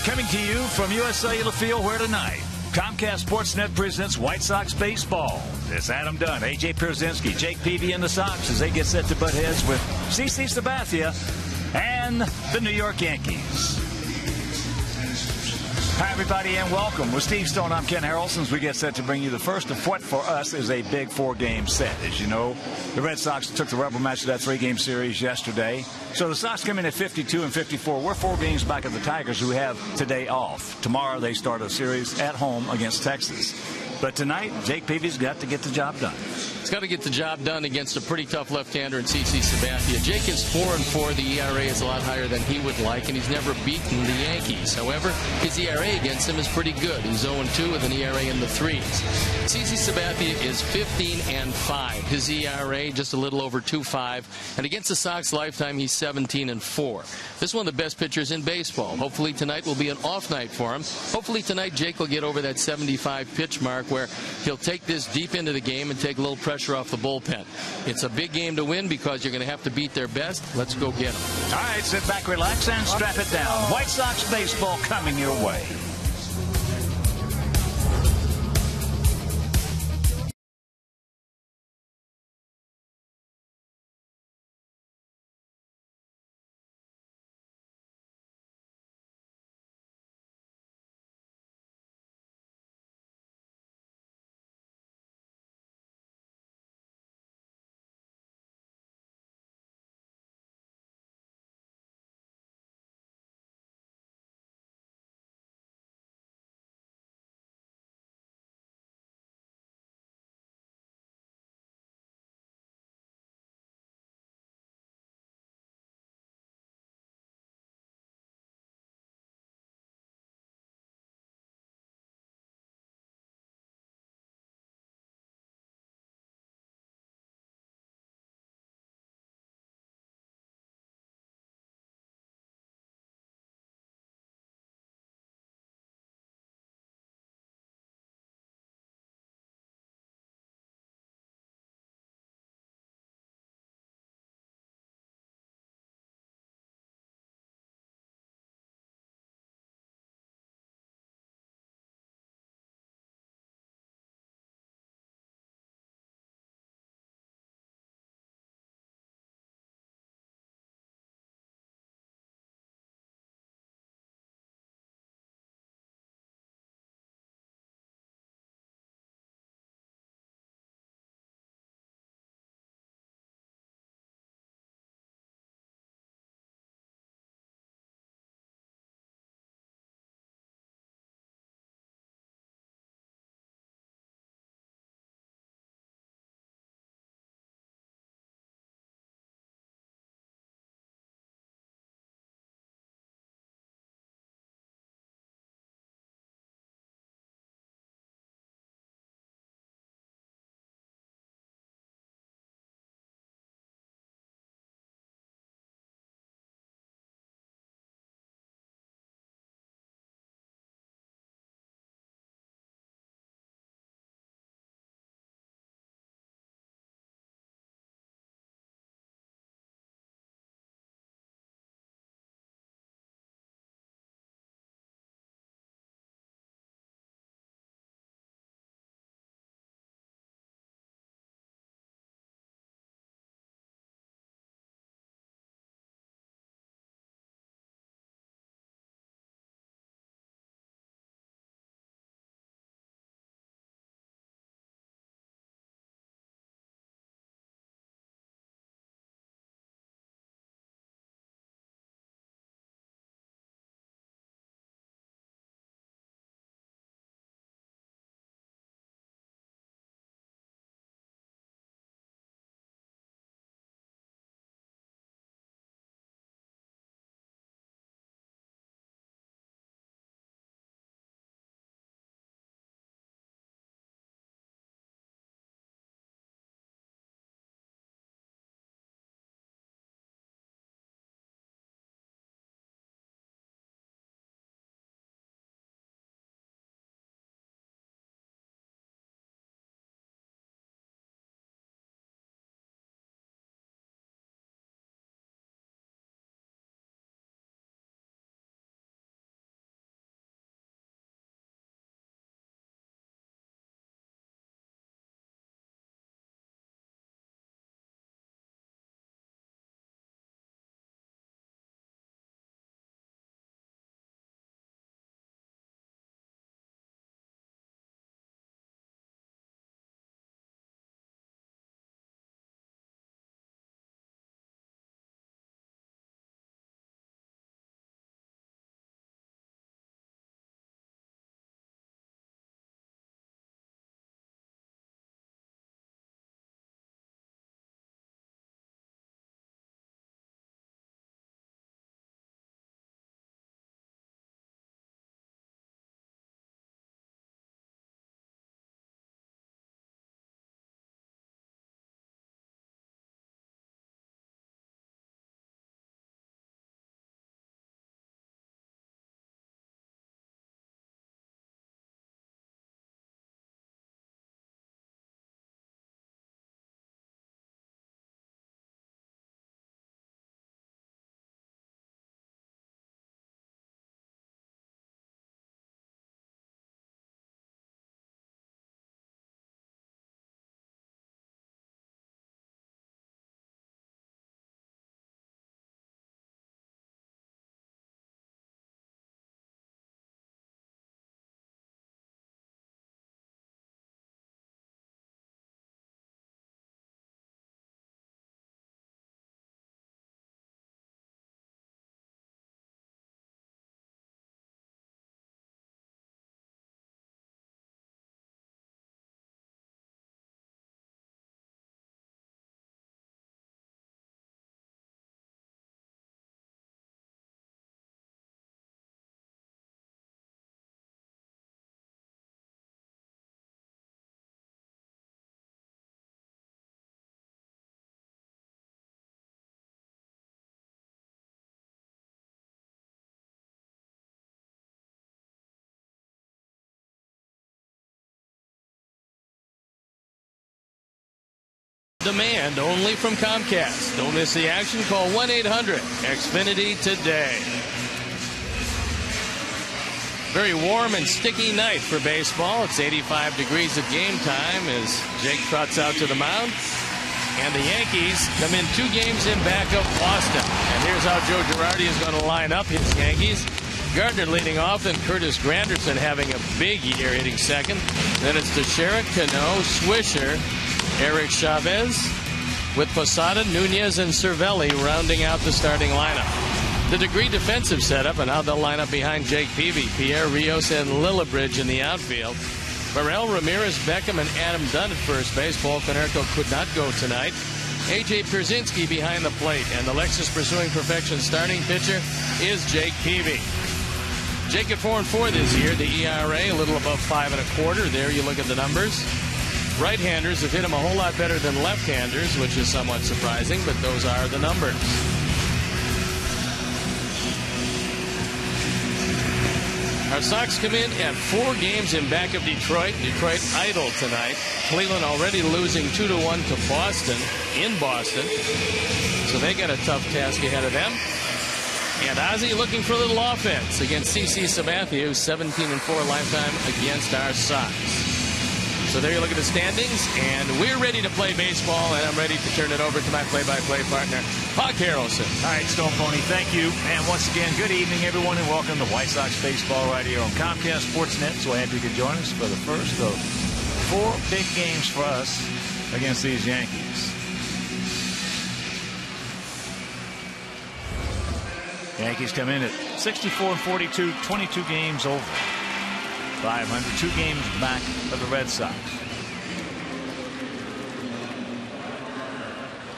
Coming to you from US Cellular Field, where tonight, Comcast Sportsnet presents White Sox baseball. It's Adam Dunn, A.J. Pierzynski, Jake Peavy, and the Sox as they get set to butt heads with CC Sabathia and the New York Yankees. Hi, everybody, and welcome. With Steve Stone, I'm Ken Harrelson as we get set to bring you the first of what for us is a big four-game set. As you know, the Red Sox took the rubber match of that three-game series yesterday. So the Sox come in at 52 and 54. We're 4 games back of the Tigers, who have today off. Tomorrow they start a series at home against Texas. But tonight, Jake Peavy's got to get the job done. He's got to get the job done against a pretty tough left-hander in CC Sabathia. Jake is 4-4. The ERA is a lot higher than he would like, and he's never beaten the Yankees. However, his ERA against him is pretty good. He's 0-2 with an ERA in the 3s. CC Sabathia is 15-5. His ERA just a little over 2.5. And against the Sox lifetime, he's 17-4. This is one of the best pitchers in baseball. Hopefully tonight will be an off night for him. Hopefully tonight Jake will get over that 75 pitch mark where he'll take this deep into the game and take a little pressure off the bullpen. It's a big game to win because you're going to have to beat their best. Let's go get them. All right, sit back, relax, and strap it down. White Sox baseball coming your way. demand only from Comcast. Don't miss the action. Call 1-800-XFINITY today. Very warm and sticky night for baseball. It's 85 degrees at game time as Jake trots out to the mound. And the Yankees come in 2 games in back of Boston. And here's how Joe Girardi is going to line up his Yankees. Gardner leading off, and Curtis Granderson having a big year hitting second. Then it's Teixeira, Cano, Swisher, Eric Chavez, with Posada, Nunez, and Cervelli rounding out the starting lineup. The Degree defensive setup and how they'll line up behind Jake Peavy, Pierre Rios, and Lillibridge in the outfield. Burrell, Ramirez, Beckham, and Adam Dunn at first base. Paul Konerko could not go tonight. A.J. Pierzynski behind the plate, and the Lexus Pursuing Perfection starting pitcher is Jake Peavy. Jake at 4-4 this year. The ERA a little above 5.25. There you look at the numbers. Right-handers have hit him a whole lot better than left-handers, which is somewhat surprising, but those are the numbers. Our Sox come in at 4 games in back of Detroit. Detroit idle tonight. Cleveland already losing 2-1 to Boston in Boston. So they got a tough task ahead of them. And Ozzie looking for a little offense against CC Sabathia, who's 17-4 lifetime against our Sox. So there you look at the standings, and we're ready to play baseball, and I'm ready to turn it over to my play-by-play partner, Hawk Harrelson. All right, Stone Pony, thank you. And once again, good evening, everyone, and welcome to White Sox Baseball right here on Comcast Sportsnet. So happy you could join us for the first of 4 big games for us against these Yankees. Yankees come in at 64-42, 22 games over 500, 2 games back of the Red Sox.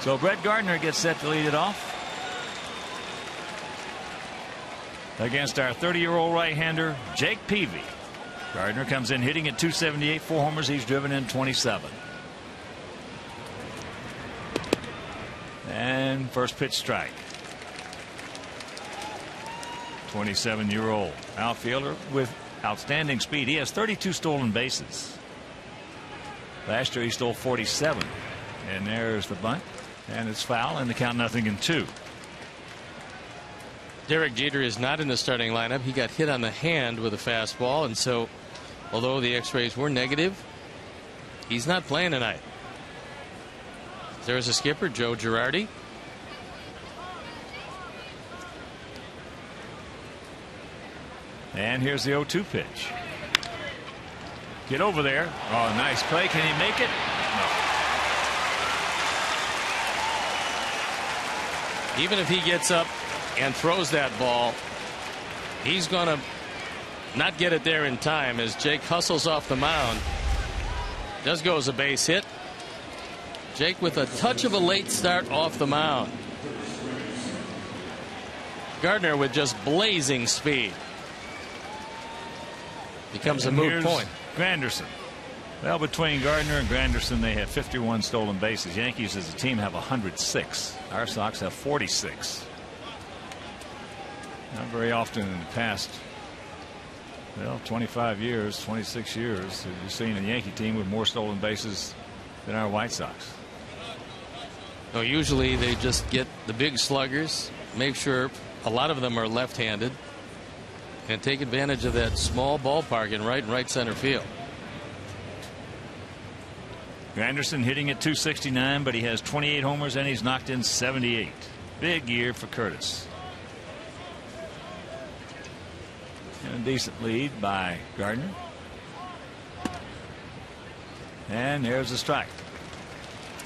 So Brett Gardner gets set to lead it off against our 30-year-old right-hander Jake Peavy. Gardner comes in hitting at .278, 4 homers. He's driven in 27. And first pitch strike. 27-year-old outfielder with outstanding speed. He has 32 stolen bases. Last year he stole 47. And there's the bunt. And it's foul, and the count 0-2. Derek Jeter is not in the starting lineup. He got hit on the hand with a fastball, and so although the x-rays were negative, he's not playing tonight. There's a skipper, Joe Girardi. And here's the 0-2 pitch. Get over there. Oh, nice play. Can he make it? No. Even if he gets up and throws that ball, he's going to not get it there in time as Jake hustles off the mound. Does go as a base hit. Jake with a touch of a late start off the mound. Gardner with just blazing speed. Becomes a moot point. Granderson. Well, between Gardner and Granderson, they have 51 stolen bases. Yankees as a team have 106. Our Sox have 46. Not very often in the past, well, 25 years, 26 years, have you seen a Yankee team with more stolen bases than our White Sox. No, usually they just get the big sluggers, make sure a lot of them are left-handed, and take advantage of that small ballpark in right center field. Granderson hitting at .269, but he has 28 homers and he's knocked in 78. Big year for Curtis. And a decent lead by Gardner. And there's a strike.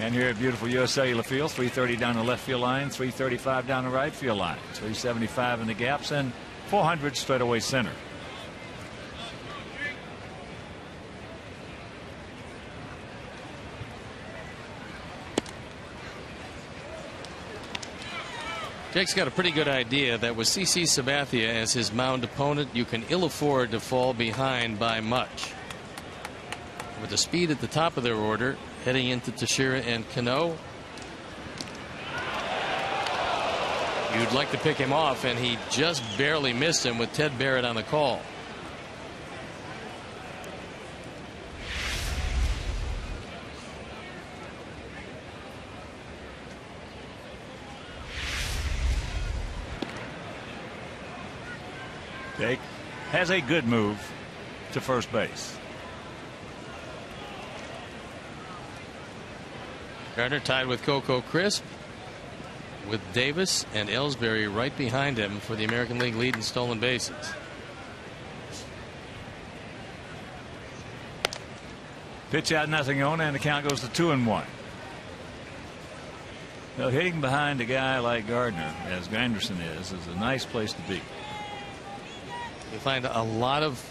And here at beautiful US Cellular Field, 330 down the left field line, 335 down the right field line, 375 in the gaps, and 400 straightaway center. Jake's got a pretty good idea that with CC Sabathia as his mound opponent, you can ill afford to fall behind by much. With the speed at the top of their order, heading into Teixeira and Cano, you'd like to pick him off, and he just barely missed him with Ted Barrett on the call. Jake has a good move to first base. Gardner tied with Coco Crisp, with Davis and Ellsbury right behind him for the American League lead in stolen bases. Pitch out, nothing on, and the count goes to 2-1. Now, hitting behind a guy like Gardner, as Granderson is a nice place to be. You find a lot of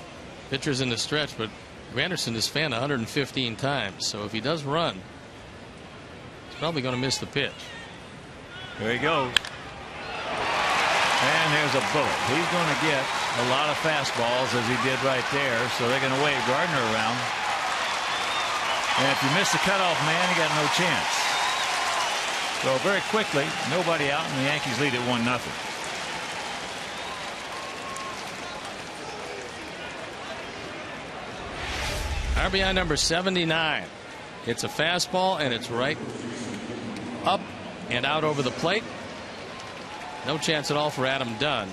pitchers in the stretch, but Granderson is fanned 115 times, so if he does run, he's probably going to miss the pitch. There he goes. And there's a bullet. He's going to get a lot of fastballs, as he did right there, so they're going to wave Gardner around. And if you miss the cutoff man, you got no chance. So very quickly, nobody out, and the Yankees lead at 1-0. RBI number 79. It's a fastball, and it's right up and out over the plate. No chance at all for Adam Dunn.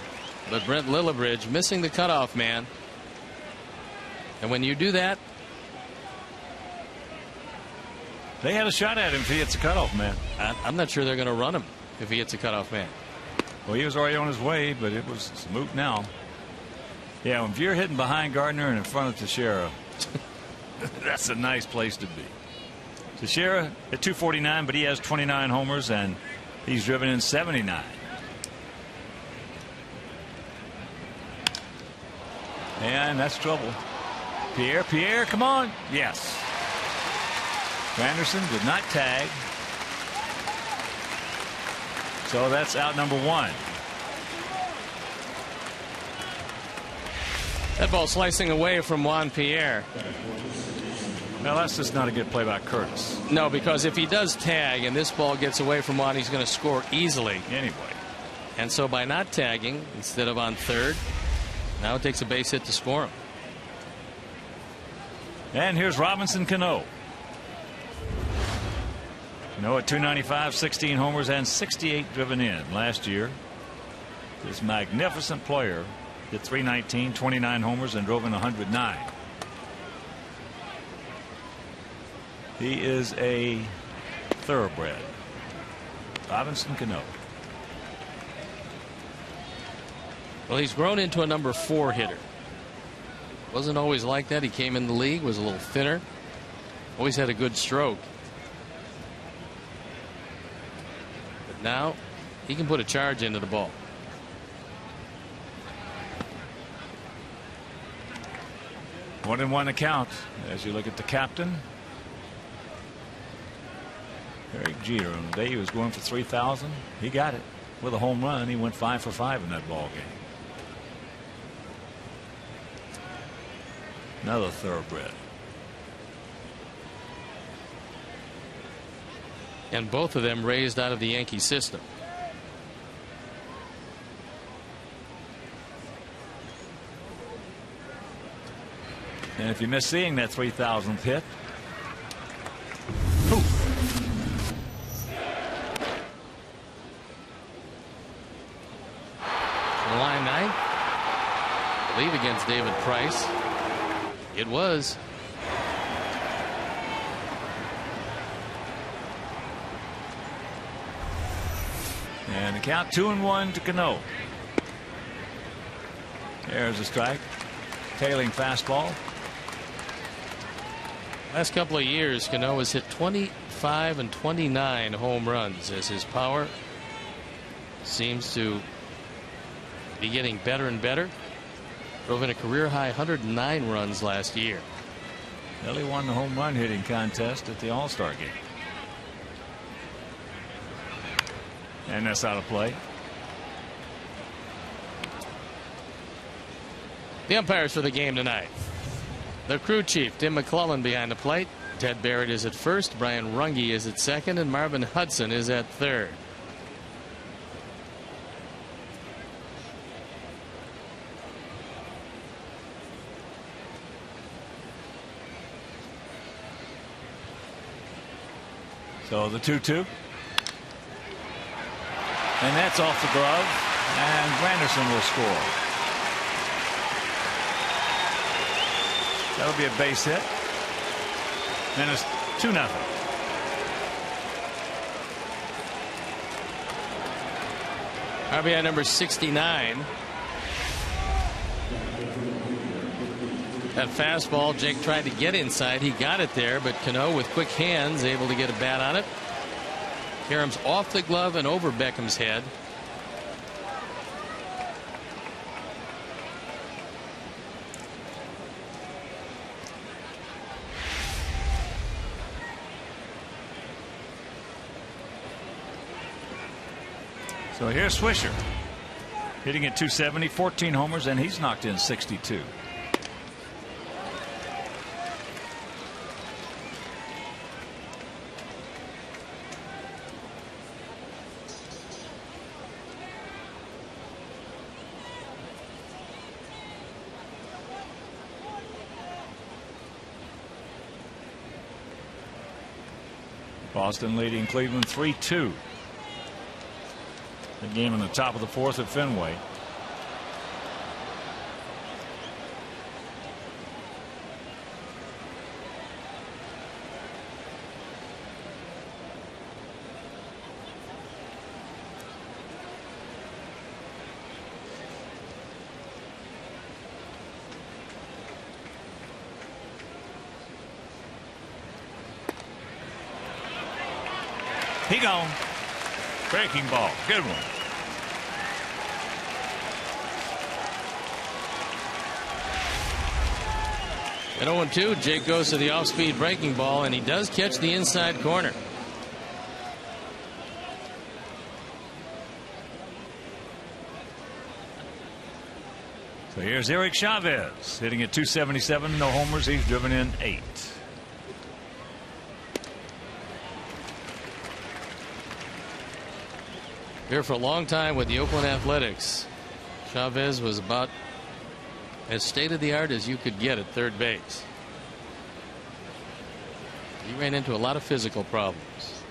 But Brent Lillibridge missing the cutoff man. And when you do that, they had a shot at him if he hits a cutoff man. I'm not sure they're going to run him if he hits a cutoff man. Well, he was already on his way, but it was moot now. Yeah, if you're hitting behind Gardner and in front of Teixeira, that's a nice place to be. Teixeira at 249, but he has 29 homers and he's driven in 79. And that's trouble. Pierre, come on. Yes. Granderson did not tag. So that's out number 1. That ball slicing away from Juan Pierre. Now that's just not a good play by Curtis. No, because if he does tag and this ball gets away from Juan, he's going to score easily. Anyway. And so by not tagging instead of on third, now it takes a base hit to score him. And here's Robinson Cano. Cano at 295, 16 homers and 68 driven in last year. This magnificent player hit 319, 29 homers and drove in 109. He is a thoroughbred. Robinson Cano. Well, he's grown into a number 4 hitter. Wasn't always like that. He came in the league, was a little thinner, always had a good stroke. But now he can put a charge into the ball. One and one account as you look at the captain. Derek Jeter, on the day he was going for 3,000, he got it with a home run. He went 5 for 5 in that ball game. Another thoroughbred. And both of them raised out of the Yankee system. And if you miss seeing that 3,000th hit, Line 9, I believe against David Price. It was. And the count 2-1 to Cano. There's a strike. Tailing fastball. Last couple of years, Cano has hit 25 and 29 home runs as his power seems to be getting better and better. Drove in a career high 109 runs last year. Well, he won the home run hitting contest at the All-Star game. And that's out of play. The umpires for the game tonight. The crew chief, Tim McClellan, behind the plate. Ted Barrett is at first. Brian Runge is at second. And Marvin Hudson is at third. So the 2-2. And that's off the glove. And Granderson will score. That'll be a base hit. And it's 2-0. RBI number 69. That fastball, Jake tried to get inside. He got it there, but Cano with quick hands able to get a bat on it. Karam's off the glove and over Beckham's head. So here's Swisher hitting at 270, 14 homers, and he's knocked in 62. Boston leading Cleveland 3-2. The game on the top of the fourth at Fenway. He gone. Breaking ball. Good one. At 0-2, Jake goes to the off-speed breaking ball, and he does catch the inside corner. So here's Eric Chavez hitting at 277. No homers. He's driven in 8. Here for a long time with the Oakland Athletics, Chavez was about as state-of-the-art as you could get at third base. He ran into a lot of physical problems.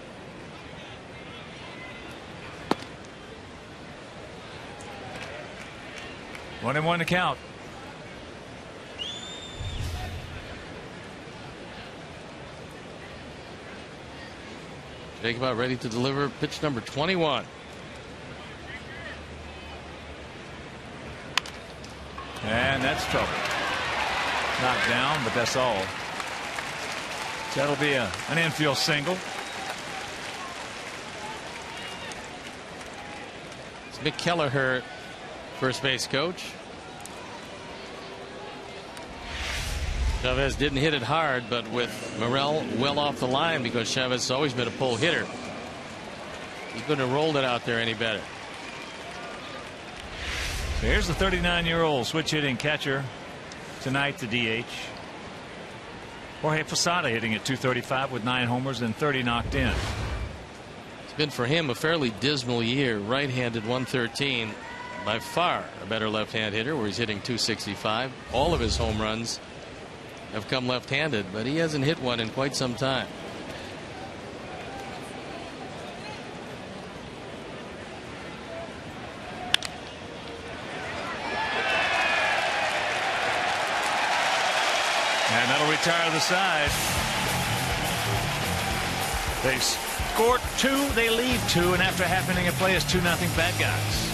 One and one to count. Jake about ready to deliver pitch number 21. And that's trouble. Knocked down, but that's all. So that'll be an infield single. It's Mick Kelleher, first base coach. Chavez didn't hit it hard, but with Morel well off the line, because Chavez has always been a pull hitter, he couldn't have rolled it out there any better. So here's the 39-year-old switch hitting catcher tonight, the DH. Jorge Posada hitting at 235 with 9 homers and 30 knocked in. It's been for him a fairly dismal year. Right-handed 113, by far a better left-hand hitter, where he's hitting 265. All of his home runs have come left-handed, but he hasn't hit one in quite some time. And that'll retire the side. They score 2, they lead 2, and after half inning of play, it's 2-0 Bad Guys.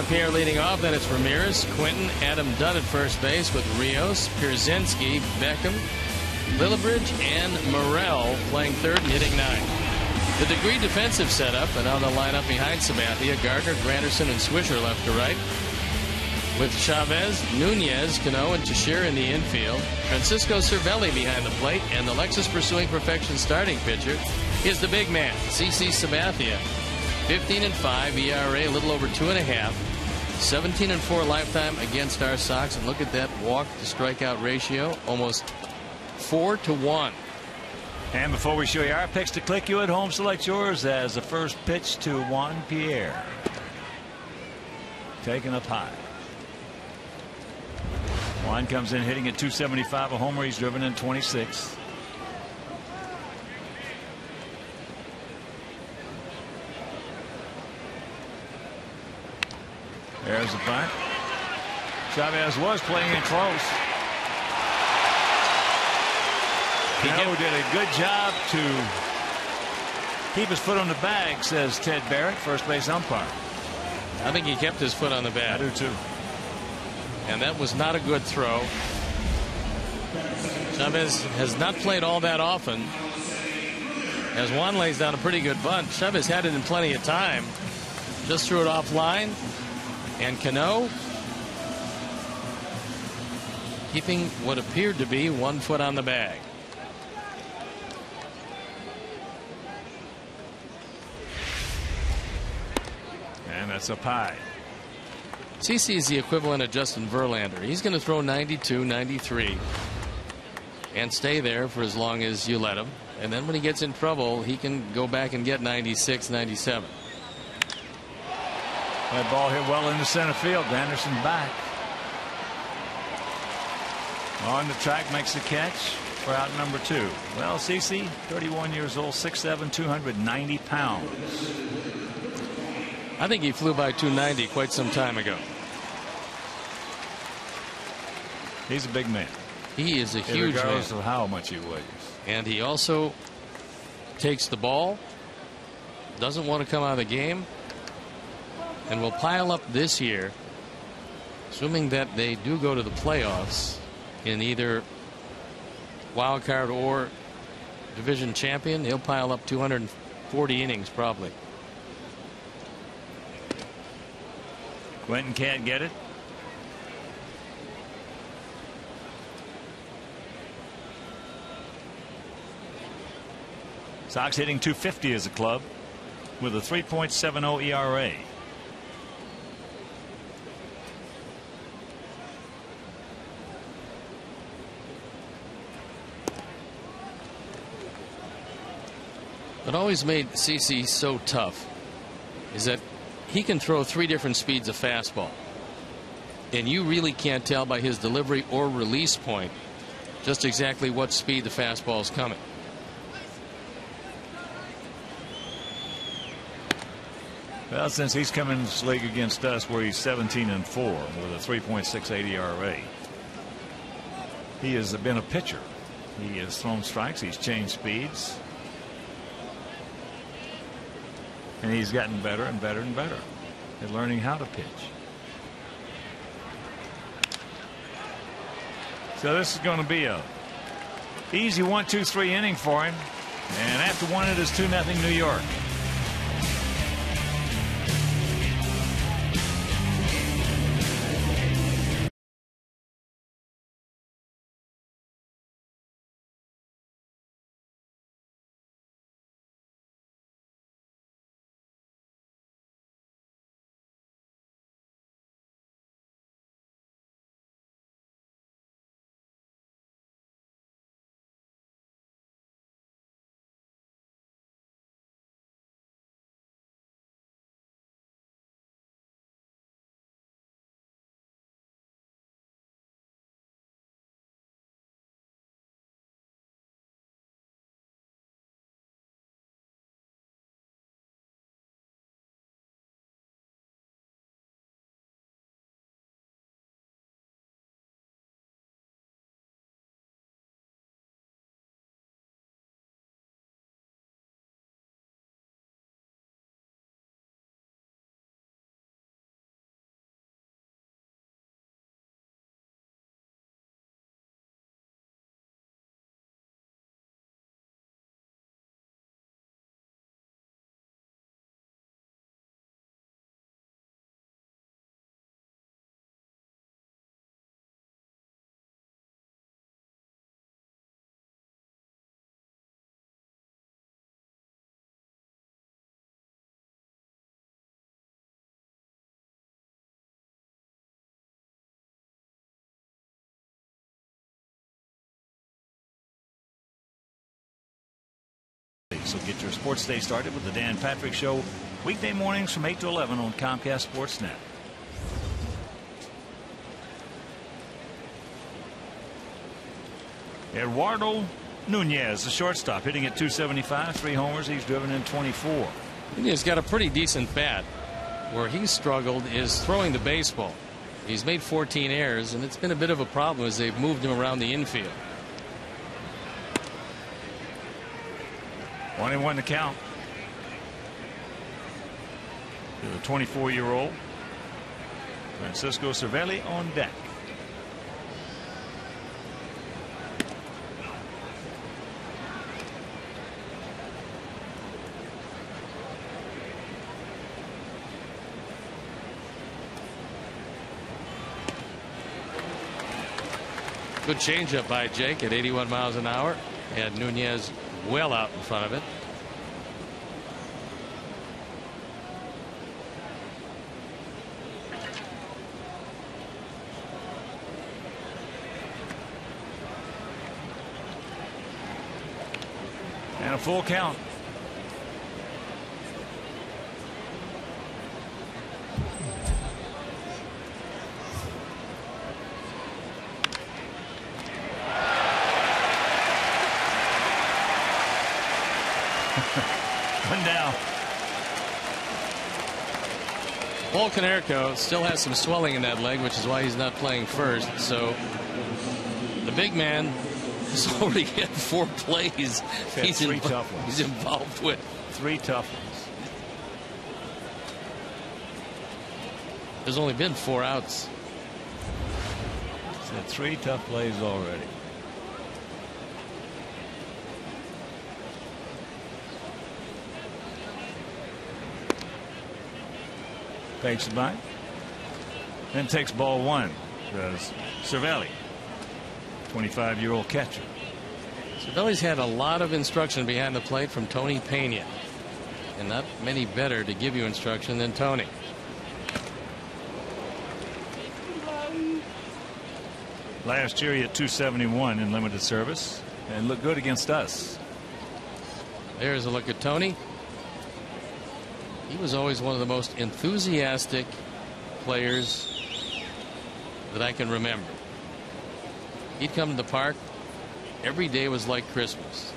Pierre leading off. Then it's Ramirez, Quinton, Adam Dunn at first base with Rios, Pierzynski, Beckham, Lillibridge, and Morel playing third and hitting ninth. The Degree defensive setup, and on the lineup behind Sabathia, Gardner, Granderson, and Swisher left to right. With Chavez, Nunez, Cano, and Teixeira in the infield. Francisco Cervelli behind the plate, and the Lexus Pursuing Perfection starting pitcher is the big man, CC Sabathia. 15-5 ERA, a little over 2.5. 17-4 lifetime against our Sox, and look at that walk to strikeout ratio, almost 4-1. And before we show you our picks to click, you at home select yours as the first pitch to Juan Pierre. Taken up high. Juan comes in hitting at 275, a homer. He's driven in 26. There's the bunt. Chavez was playing it close. Cano did a good job to keep his foot on the bag, says Ted Barrett, first base umpire. I think he kept his foot on the bat. I do too. And that was not a good throw. Chavez has not played all that often. As Juan lays down a pretty good bunt, Chavez had it in plenty of time. Just threw it offline. And Cano keeping what appeared to be 1 foot on the bag. And that's up high. CC is the equivalent of Justin Verlander. He's going to throw 92, 93 and stay there for as long as you let him. And then when he gets in trouble, he can go back and get 96, 97. That ball hit well into center field. Anderson back. On the track, makes the catch for out number 2. Well, CC, 31 years old, 6'7", 290 pounds. I think he flew by 290 quite some time ago. He's a big man. He is a huge man. Regardless of how much he weighs. And he also takes the ball, doesn't want to come out of the game, and will pile up this year, assuming that they do go to the playoffs in either wild card or division champion. He'll pile up 240 innings probably. Quinton can't get it. Sox hitting 250 as a club with a 3.70 ERA. What always made CC so tough is that he can throw 3 different speeds of fastball, and you really can't tell by his delivery or release point just exactly what speed the fastball is coming. Well, since he's come in this league against us where he's 17-4 with a 3.68 ERA, he has been a pitcher. He has thrown strikes, he's changed speeds, and he's gotten better and better and better at learning how to pitch. So this is going to be a easy 1-2-3 inning for him, and after 1 it is 2-0 New York. So get your sports day started with the Dan Patrick Show, weekday mornings from 8 to 11 on Comcast Sportsnet. Eduardo Nunez, the shortstop, hitting at .275, 3 homers. He's driven in 24. He's got a pretty decent bat. Where he's struggled is throwing the baseball. He's made 14 errors, and it's been a bit of a problem as they've moved him around the infield. 1-1 to count. The 24-year-old Francisco Cervelli on deck. Good changeup by Jake at 81 miles an hour. Had Nunez well out in front of it. And a full count. One down. Paul Konerko still has some swelling in that leg, which is why he's not playing first. So the big man has already had 4 plays He's involved with. 3 tough ones. There's only been 4 outs. He's had 3 tough plays already. Takes it by. Then takes ball 1. Does Cervelli, 25-year-old catcher. Cervelli's had a lot of instruction behind the plate from Tony Pena, and not many better to give you instruction than Tony. Last year he had .271 in limited service and looked good against us. There's a look at Tony. He was always one of the most enthusiastic players that I can remember. He'd come to the park. Every day was like Christmas.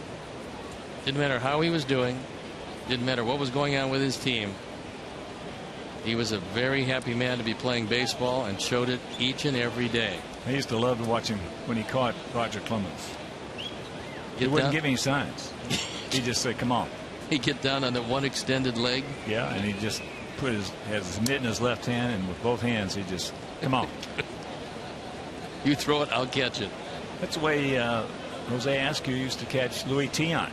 Didn't matter how he was doing. Didn't matter what was going on with his team. He was a very happy man to be playing baseball and showed it each and every day. I used to love to watch him when he caught Roger Clemens. He wouldn't give any signs. He just said, come on. He'd get down on the one extended leg. Yeah, and he just had his mitt in his left hand, and with both hands he just, come on. You throw it, I'll catch it. That's the way Jose Askew used to catch Louis Tiant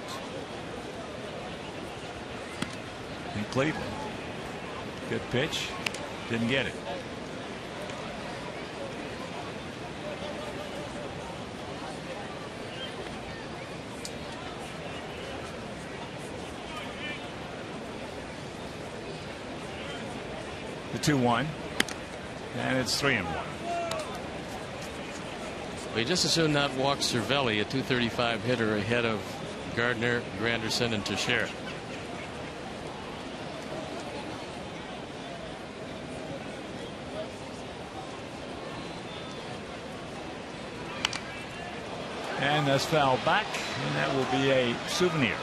in Cleveland. Good pitch. Didn't get it. The 2-1. And it's 3-1. We just as soon not walk Cervelli, a .235 hitter, ahead of Gardner, Granderson, and Teixeira. And that's foul back, and that will be a souvenir.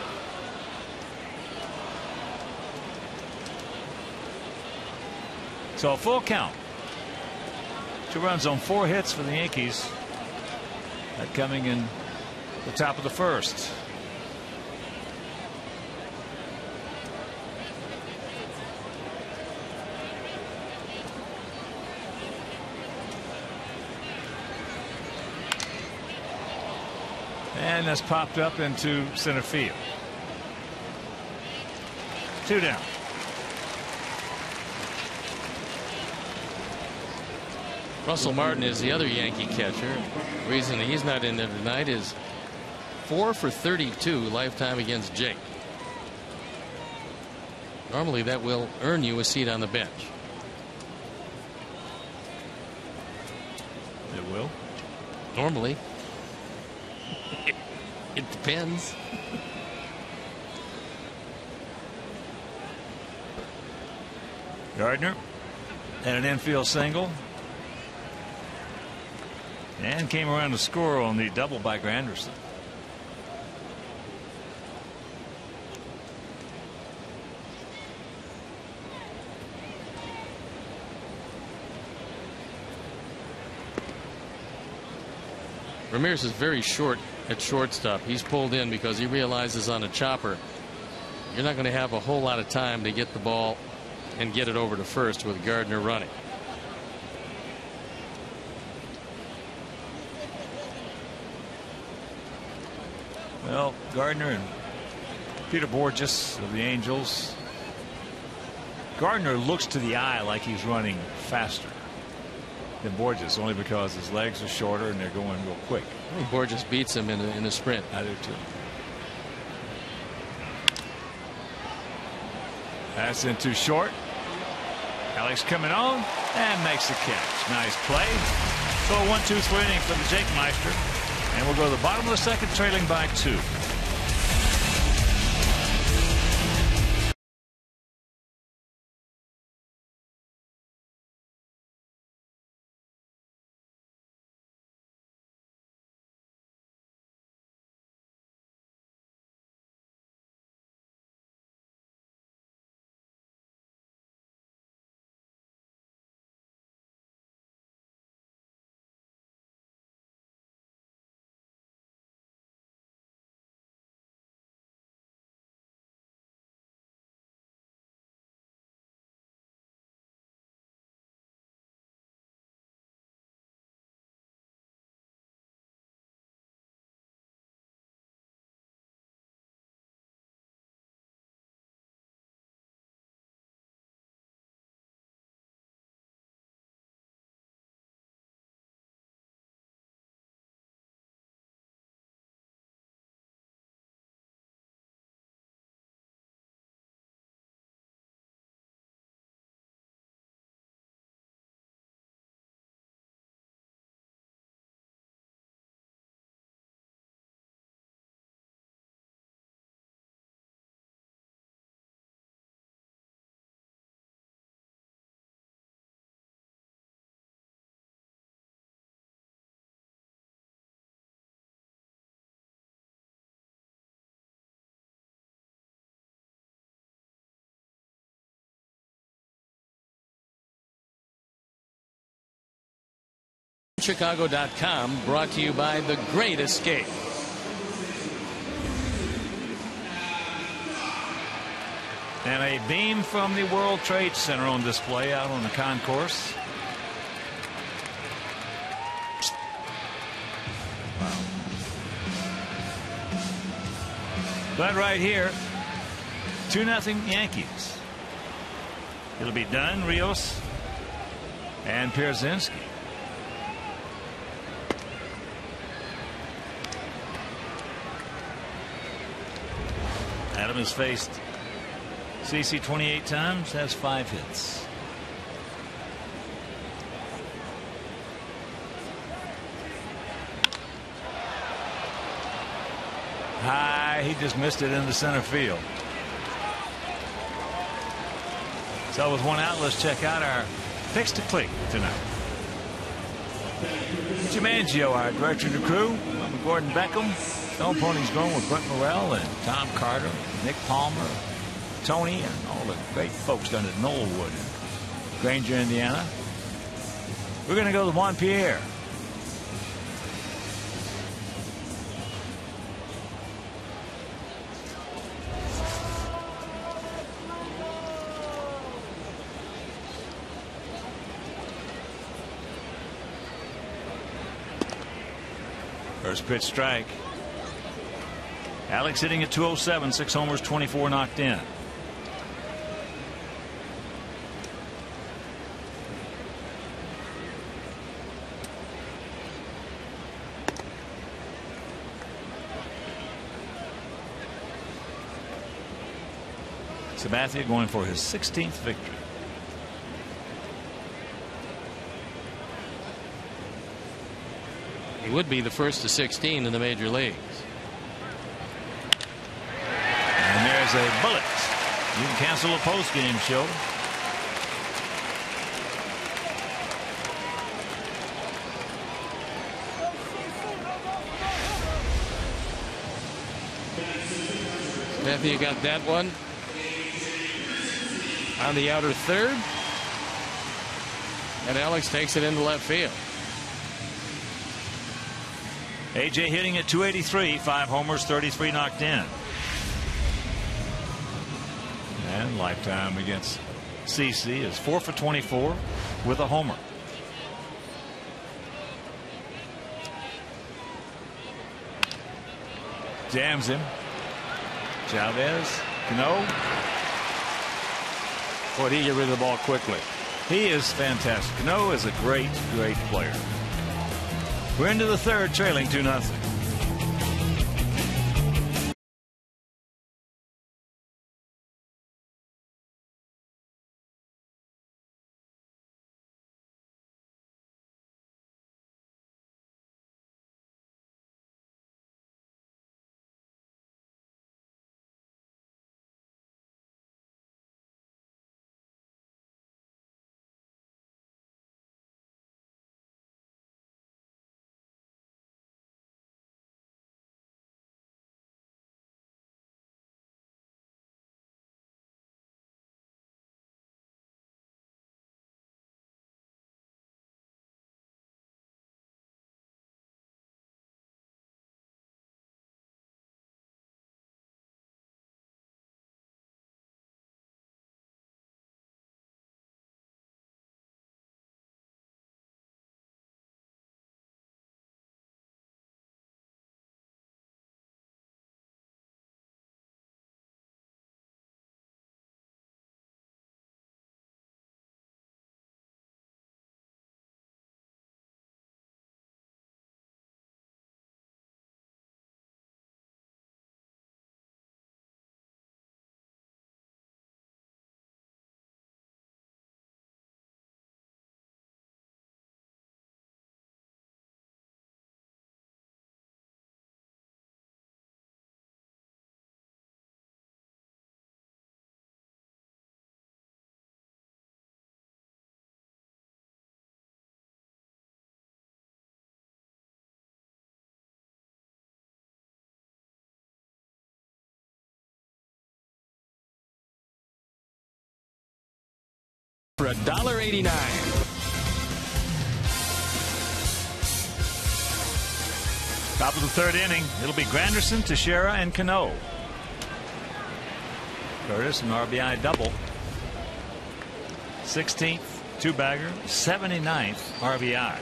So a full count. 2 runs on 4 hits for the Yankees. That coming in the top of the first. And that's popped up into center field. 2 down. Russell Martin is the other Yankee catcher. The reason he's not in there tonight is 4 for 32 lifetime against Jake. Normally that will earn you a seat on the bench. It will. Normally. It depends. Gardner had an infield single and came around to score on the double by Granderson. Ramirez is very short at shortstop. He's pulled in because he realizes on a chopper you're not going to have a whole lot of time to get the ball and get it over to first with Gardner running. Well, Gardner and Peter Borges of the Angels. Gardner looks to the eye like he's running faster than Borges, only because his legs are shorter and they're going real quick. I think Borges beats him in a sprint. I do too. That's in too short. Alex coming on and makes the catch. Nice play. So a 1-2-3 inning for the Jake Meister. And we'll go to the bottom of the second, trailing by 2. Chicago.com, brought to you by The Great Escape. And a beam from the World Trade Center on display out on the concourse. Wow. But right here, 2-0 Yankees. It'll be Dunn, Rios, and Pierzynski. Adam has faced CC 28 times, has 5 hits. High, he just missed it into center field. So with one out, let's check out our picks to click tonight. Jim Angio, our director of the crew. I'm Gordon Beckham. Stone Ponies going with Brent Morrell and Tom Carter, Nick Palmer, Tony, and all the great folks down at Knollwood, Granger, Indiana. We're going to go to Juan Pierre. First pitch strike. Alex hitting at 207, 6 homers, 24 knocked in. Sabathia going for his 16th victory. He would be the first to 16 in the major leagues. And there's a bullet. You can cancel a post-game show. Sabathia got that one on the outer third. And Alex takes it into left field. AJ hitting at 283, 5 homers, 33 knocked in. And lifetime against CC is 4 for 24 with a homer. Jams him. Chavez, Cano. Boy, he get rid of the ball quickly. He is fantastic. Cano is a great, great player. We're into the third, trailing 2-0. For $1.89. Top of the third inning. It'll be Granderson, Teixeira, and Cano. Curtis, an RBI double. 16th, two-bagger, 79th RBI.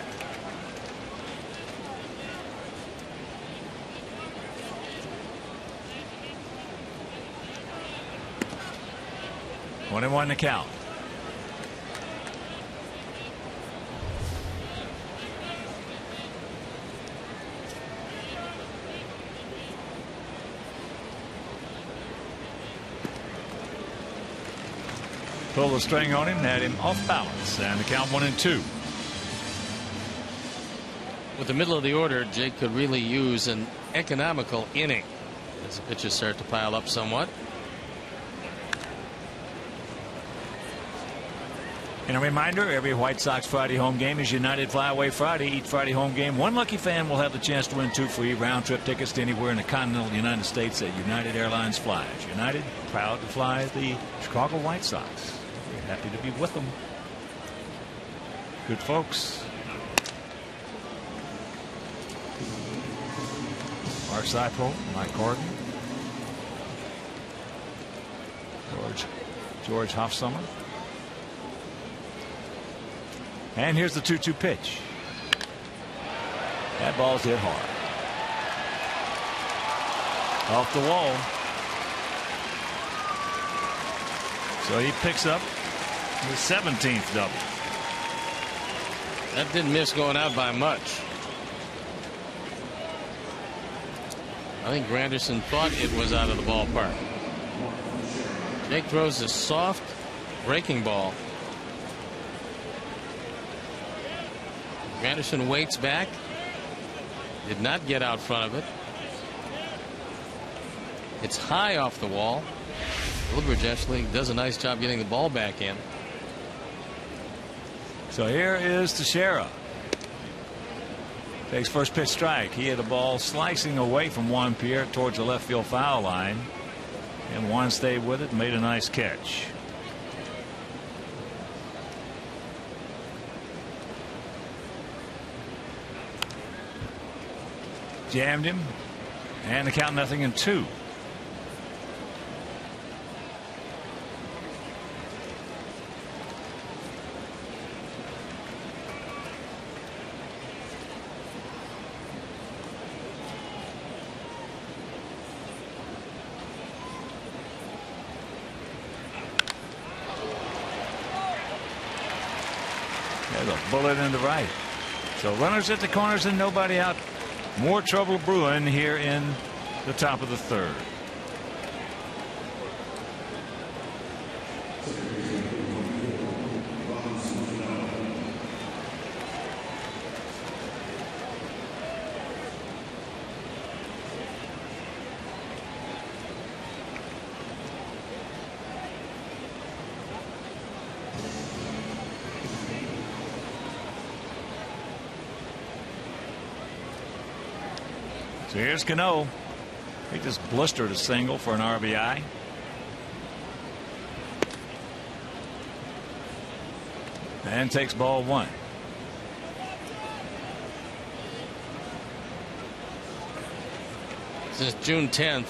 One and one to count. Pulled the string on him, had him off balance, and the count 1-2. With the middle of the order, Jake could really use an economical inning as the pitches start to pile up somewhat. And a reminder, every White Sox Friday home game is United Flyaway Friday. Each Friday home game, one lucky fan will have the chance to win 2 free round-trip tickets to anywhere in the continental United States that United Airlines flies. United, proud to fly the Chicago White Sox. We're happy to be with them. Good folks. Mark Seipo, Mike Gordon, George Hofsummer. And here's the 2-2 pitch. That ball's hit hard. Off the wall. So he picks up his 17th double. That didn't miss going out by much. I think Granderson thought it was out of the ballpark. Jake throws a soft breaking ball. Granderson waits back. Did not get out front of it. It's high off the wall. Woodbridge actually does a nice job getting the ball back in. So here is Teixeira. Takes first pitch strike. He had a ball slicing away from Juan Pierre towards the left field foul line. And one stayed with it and made a nice catch. Jammed him. And the count 0-2. There's a bullet into right. So runners at the corners and nobody out. More trouble brewing here in the top of the third. So here's Cano. He just blistered a single for an RBI. And takes ball one. Since June 10th,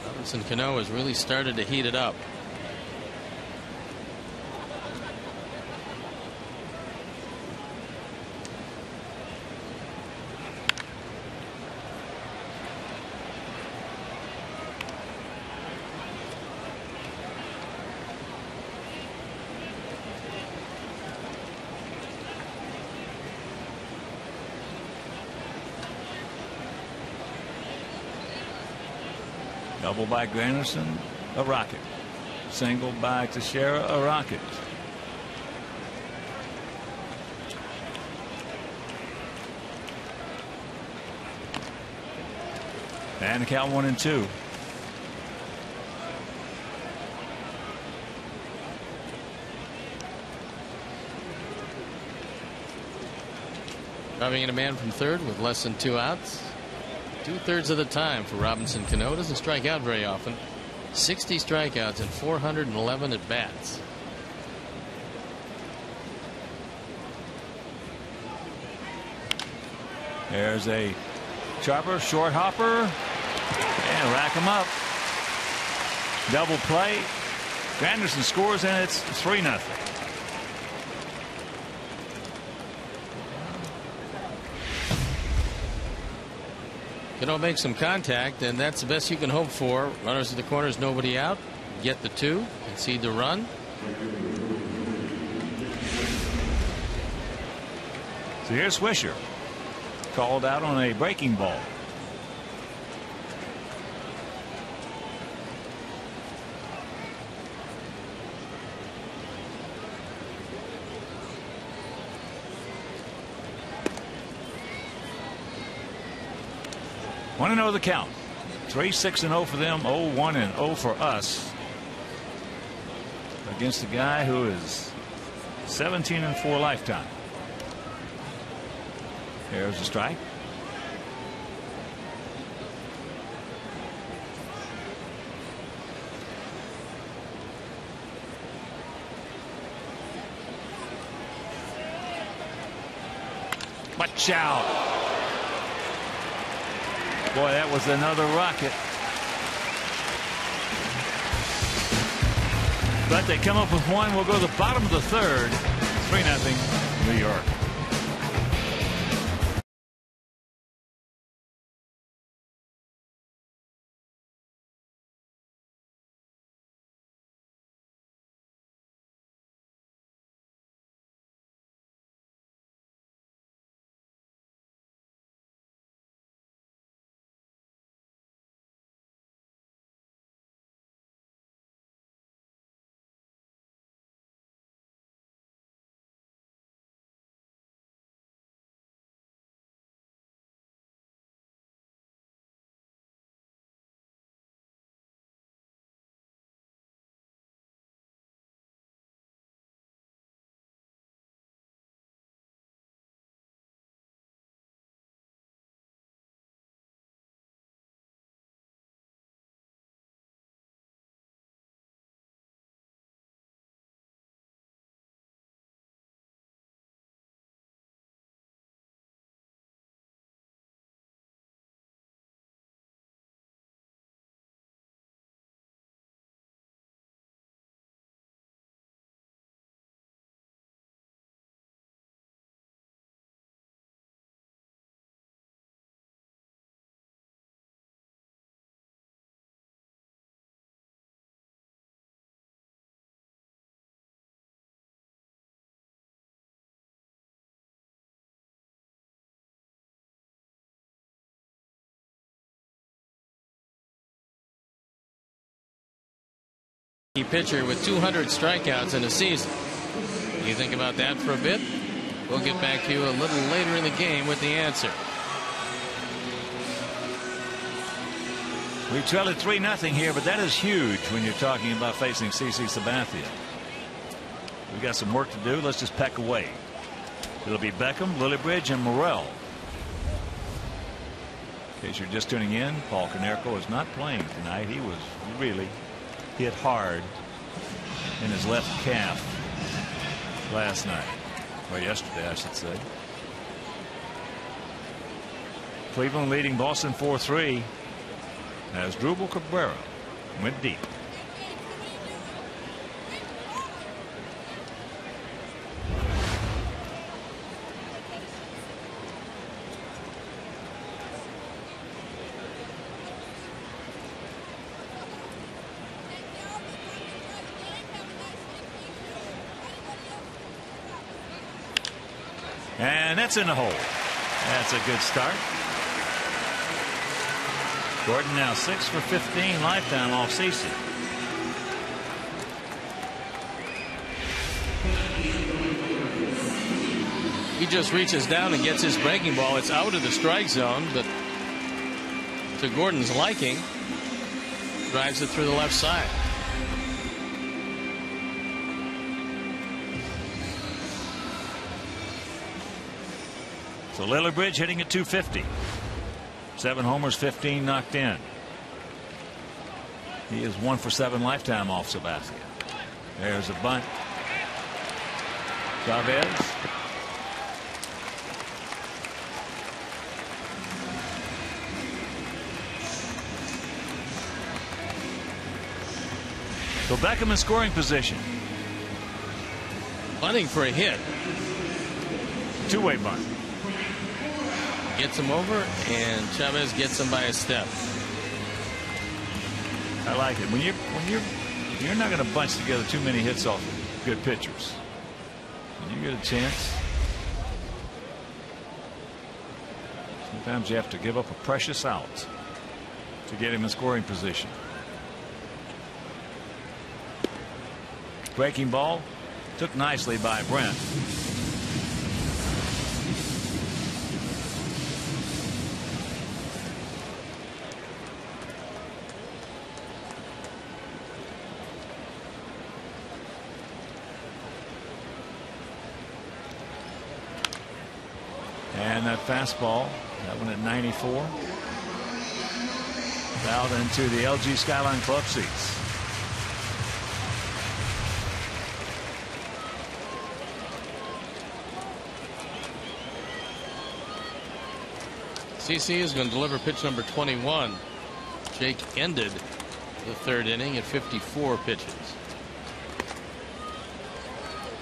Robinson Cano has really started to heat it up. Double by Granderson, a rocket. Single by Teixeira, a rocket. And the count 1-2. Driving in a man from third with less than 2 outs. 2/3 of the time for Robinson Cano. Doesn't strike out very often. 60 strikeouts and 411 at bats. There's a chopper, short hopper, and rack him up. Double play. Granderson scores, and it's 3-0. Cano makes some contact, and that's the best you can hope for. Runners at the corners, nobody out. Get the 2, concede the run. So here's Swisher. Called out on a breaking ball. Want to know the count? 3-6-0 for them, 0-1-0 for us. Against a guy who is 17-4 lifetime. There's a strike. Watch out. Boy, that was another rocket. But they come up with one. We'll go to the bottom of the third. 3-0 New York. pitcher with 200 strikeouts in a season. You think about that for a bit? We'll get back to you a little later in the game with the answer. We trail it 3-0 here, but that is huge when you're talking about facing CC Sabathia. We've got some work to do. Let's just peck away. It'll be Beckham, Lillibridge, and Morrell. In case you're just tuning in, Paul Konerko is not playing tonight. He was really hit hard in his left calf last night, or yesterday I should say. Cleveland leading Boston 4-3 as Drupal Cabrera went deep. And that's in the hole. That's a good start. Gordon now 6 for 15 lifetime off CC. He just reaches down and gets his breaking ball. It's out of the strike zone, but to Gordon's liking, drives it through the left side. So Lillibridge hitting at 250. 7 homers, 15 knocked in. He is 1 for 7 lifetime off Sabathia. There's a bunt. Chavez. So Beckham in scoring position. Bunting for a hit. Two-way bunt. Gets him over, and Chavez gets him by a step. I like it. When you're not going to bunch together too many hits off good pitchers. When you get a chance, sometimes you have to give up a precious out to get him in scoring position. Breaking ball took nicely by Brent. And that fastball, that one at 94, out into the LG Skyline Club seats. CC is going to deliver pitch number 21. Jake ended the third inning at 54 pitches.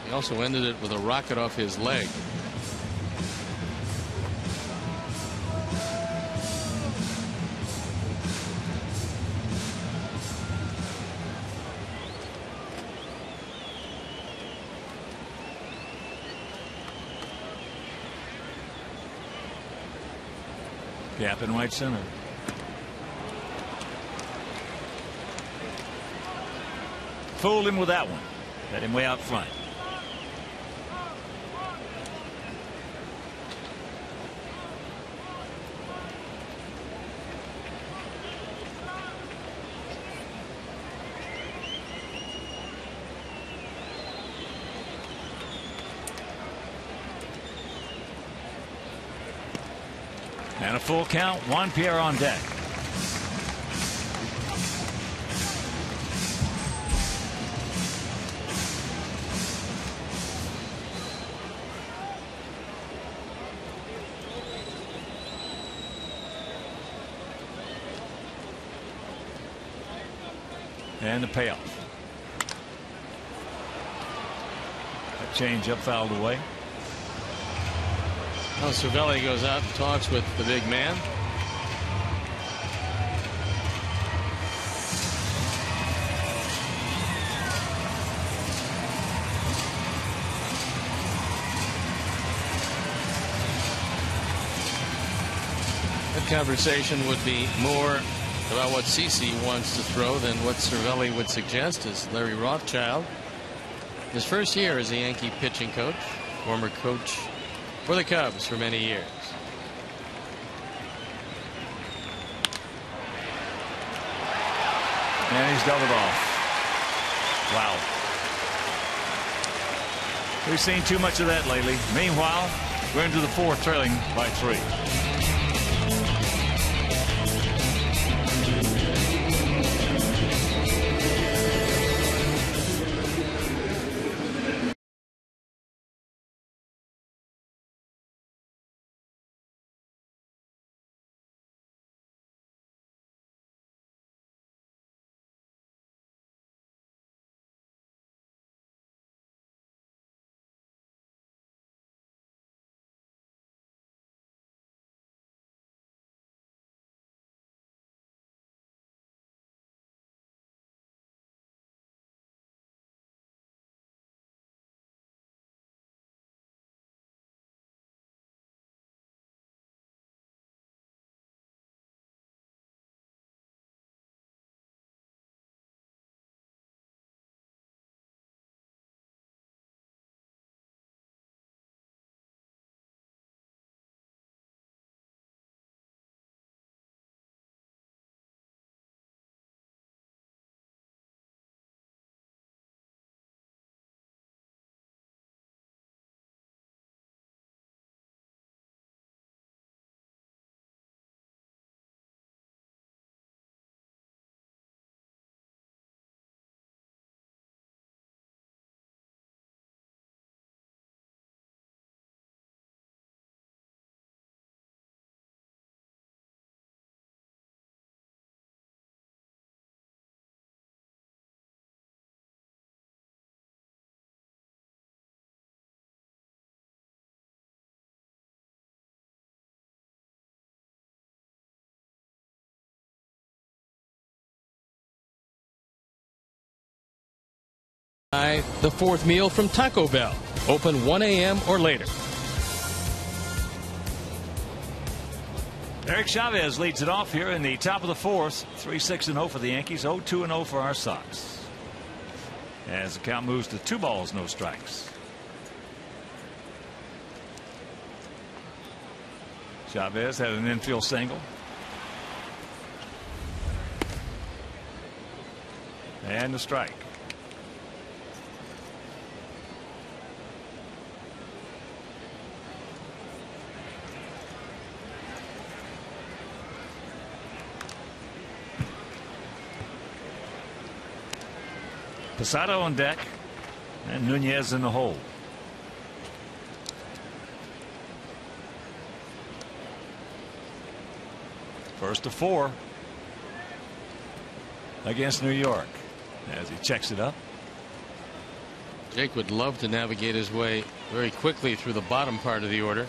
He also ended it with a rocket off his leg. Gap in right center. Fooled him with that one. Had him way out front. And a full count. Juan Pierre on deck. And the payoff. That change up fouled away. Well, Cervelli goes out and talks with the big man. That conversation would be more about what CC wants to throw than what Cervelli would suggest is Larry Rothschild. His first year as a Yankee pitching coach, former coach for the Cubs for many years. And he's doubled off. Wow. We've seen too much of that lately. Meanwhile, we're into the fourth, trailing by 3. The fourth meal from Taco Bell. Open 1 a.m. or later. Eric Chavez leads it off here in the top of the fourth. 3-6-0 for the Yankees. 0-2-0 for our Sox. As the count moves to 2 balls, no strikes. Chavez had an infield single. And a strike. Posada on deck, and Nunez in the hole. First to 4 against New York as he checks it up. Jake would love to navigate his way very quickly through the bottom part of the order.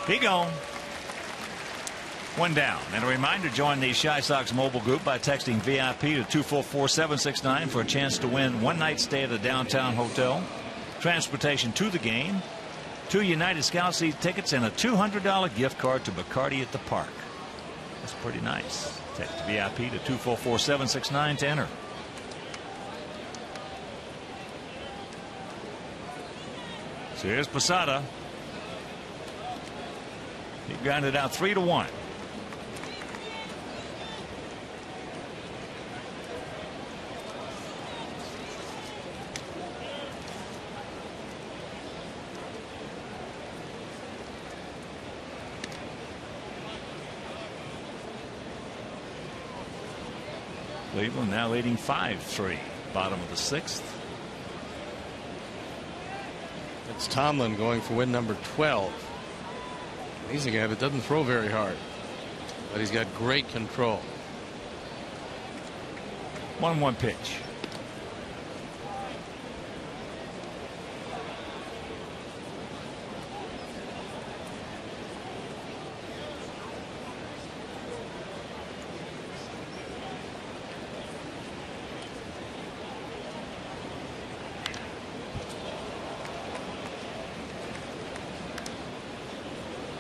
He gone. 1 down. And a reminder, join the Chi Sox mobile group by texting VIP to 244-769 for a chance to win 1 night stay at a downtown hotel, transportation to the game, 2 United Scout seat tickets, and a $200 gift card to Bacardi at the park. That's pretty nice. Text VIP to 244-769 to enter. So here's Posada. He grounded out 3-1. Cleveland now leading 5-3. Bottom of the 6th. It's Tomlin going for win number 12. He's a guy that doesn't throw very hard, but he's got great control. 1-1 pitch.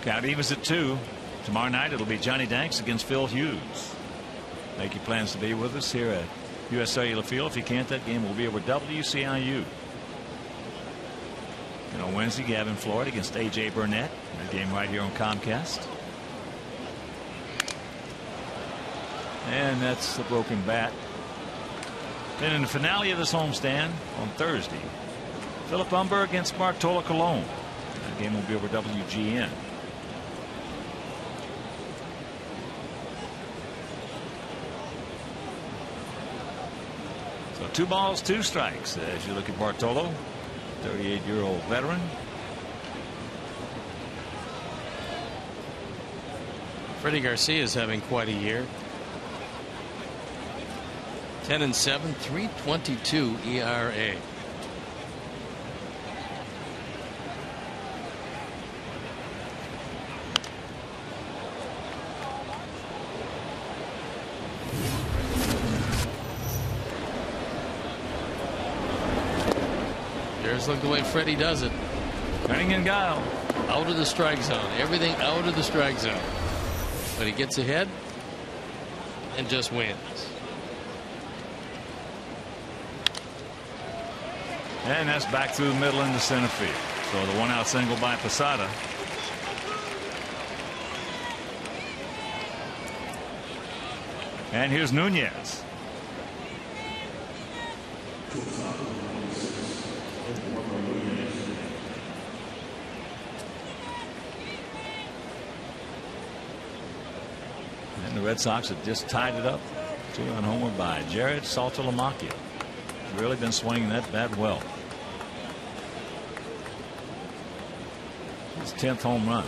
Count evens at 2. Tomorrow night it'll be Johnny Danks against Phil Hughes. Make your plans to be with us here at US Cellular Field. If you can't, that game will be over WCIU. And on Wednesday, Gavin Floyd against AJ Burnett. That game right here on Comcast. And that's the broken bat. Then in the finale of this homestand on Thursday, Philip Humber against Bartolo Colon. That game will be over WGN. So 2 balls, 2 strikes as you look at Bartolo, 38-year-old veteran. Freddie Garcia is having quite a year. 10-7, 3.22 ERA. Just look the way Freddie does it. Cunning and guile. Out of the strike zone. Everything out of the strike zone. But he gets ahead and just wins. And that's back through the middle into center field. So the 1-out single by Posada. And here's Nunez. And the Red Sox have just tied it up. 2-run homer by Jared Saltalamacchia. Really been swinging that bat well. His 10th home run.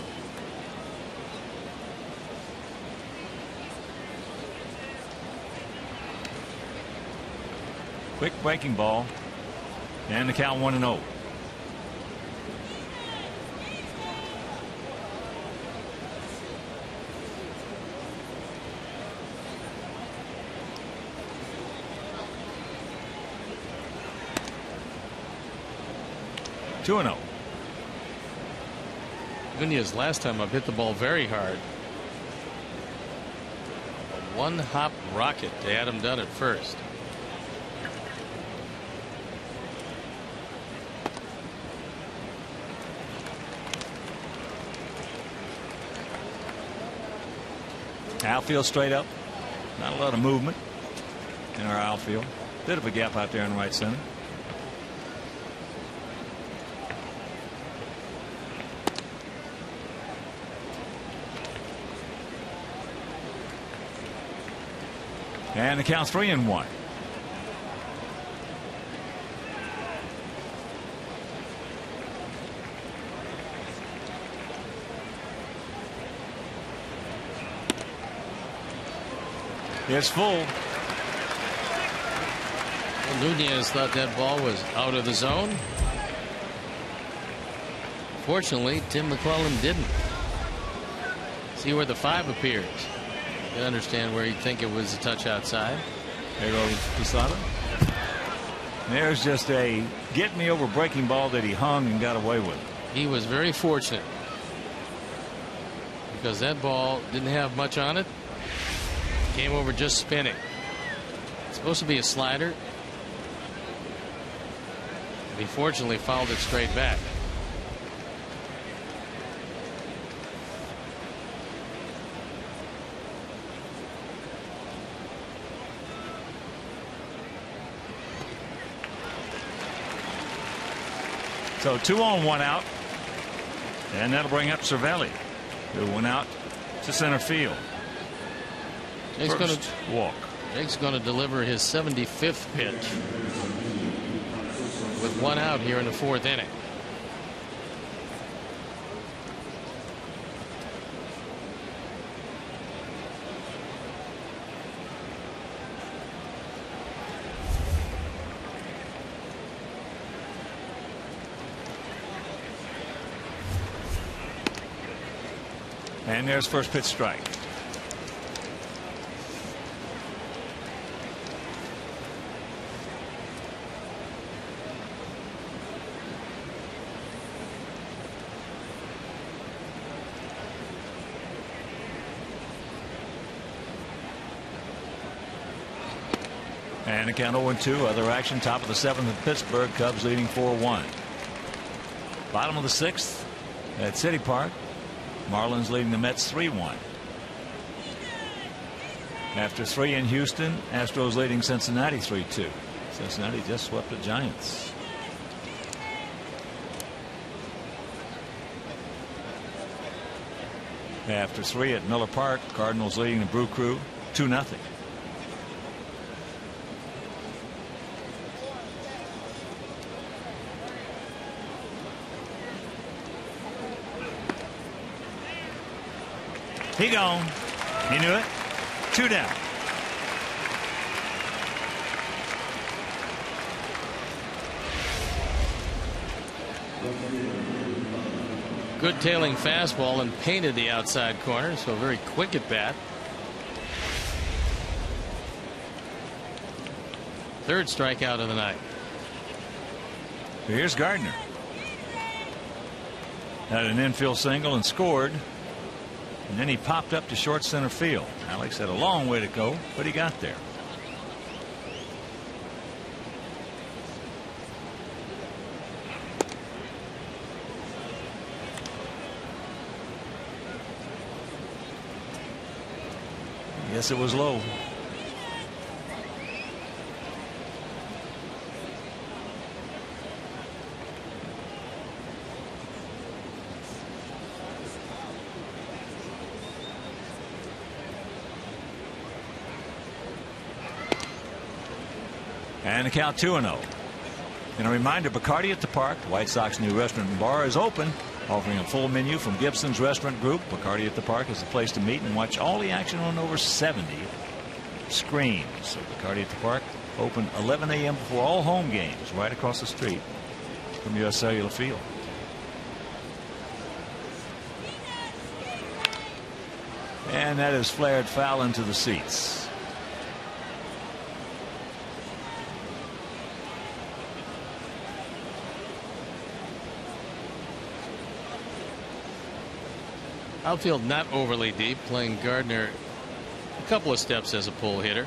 Quick breaking ball. And the count 1-0. Two-0. Nunez last time up hit the ball very hard. A 1-hop rocket to Adam Dunn at first. Outfield straight up. Not a lot of movement in our outfield. Bit of a gap out there in right center. And the count's 3-1. It's full. Well, Nunez thought that ball was out of the zone. Fortunately, Tim McClellan didn't. See where the 5 appears. You understand where you'd think it was a touch outside. There goes Posada. There's just a get me over breaking ball that he hung and got away with. He was very fortunate because that ball didn't have much on it. Came over just spinning. It's supposed to be a slider. He fortunately fouled it straight back. So 2 on, 1 out. And that'll bring up Cervelli, who went out to center field. First walk. Jake's going to deliver his 75th pitch with 1 out here in the 4th inning. And there's first pitch strike. And a count 0-2. Other action, top of the 7th in Pittsburgh. Cubs leading 4-1. Bottom of the 6th at City Park. Marlins leading the Mets 3-1. After 3 in Houston, Astros leading Cincinnati 3-2. Cincinnati just swept the Giants. After 3 at Miller Park, Cardinals leading the Brew Crew 2-0. He gone. He knew it. 2 down. Good tailing fastball and painted the outside corner, so very quick at bat. Third strikeout of the night. Here's Gardner. Had an infield single and scored. And then he popped up to short center field. Alex had a long way to go, but he got there. Yes, it was low. And the count 2-0. And a reminder, Bacardi at the Park, the White Sox new restaurant and bar, is open, offering a full menu from Gibson's Restaurant Group. Bacardi at the Park is the place to meet and watch all the action on over 70 screens. So Bacardi at the Park open 11 a.m. before all home games, right across the street from U.S. Cellular Field. And that is flared foul into the seats. Outfield not overly deep, playing Gardner a couple of steps as a pull hitter.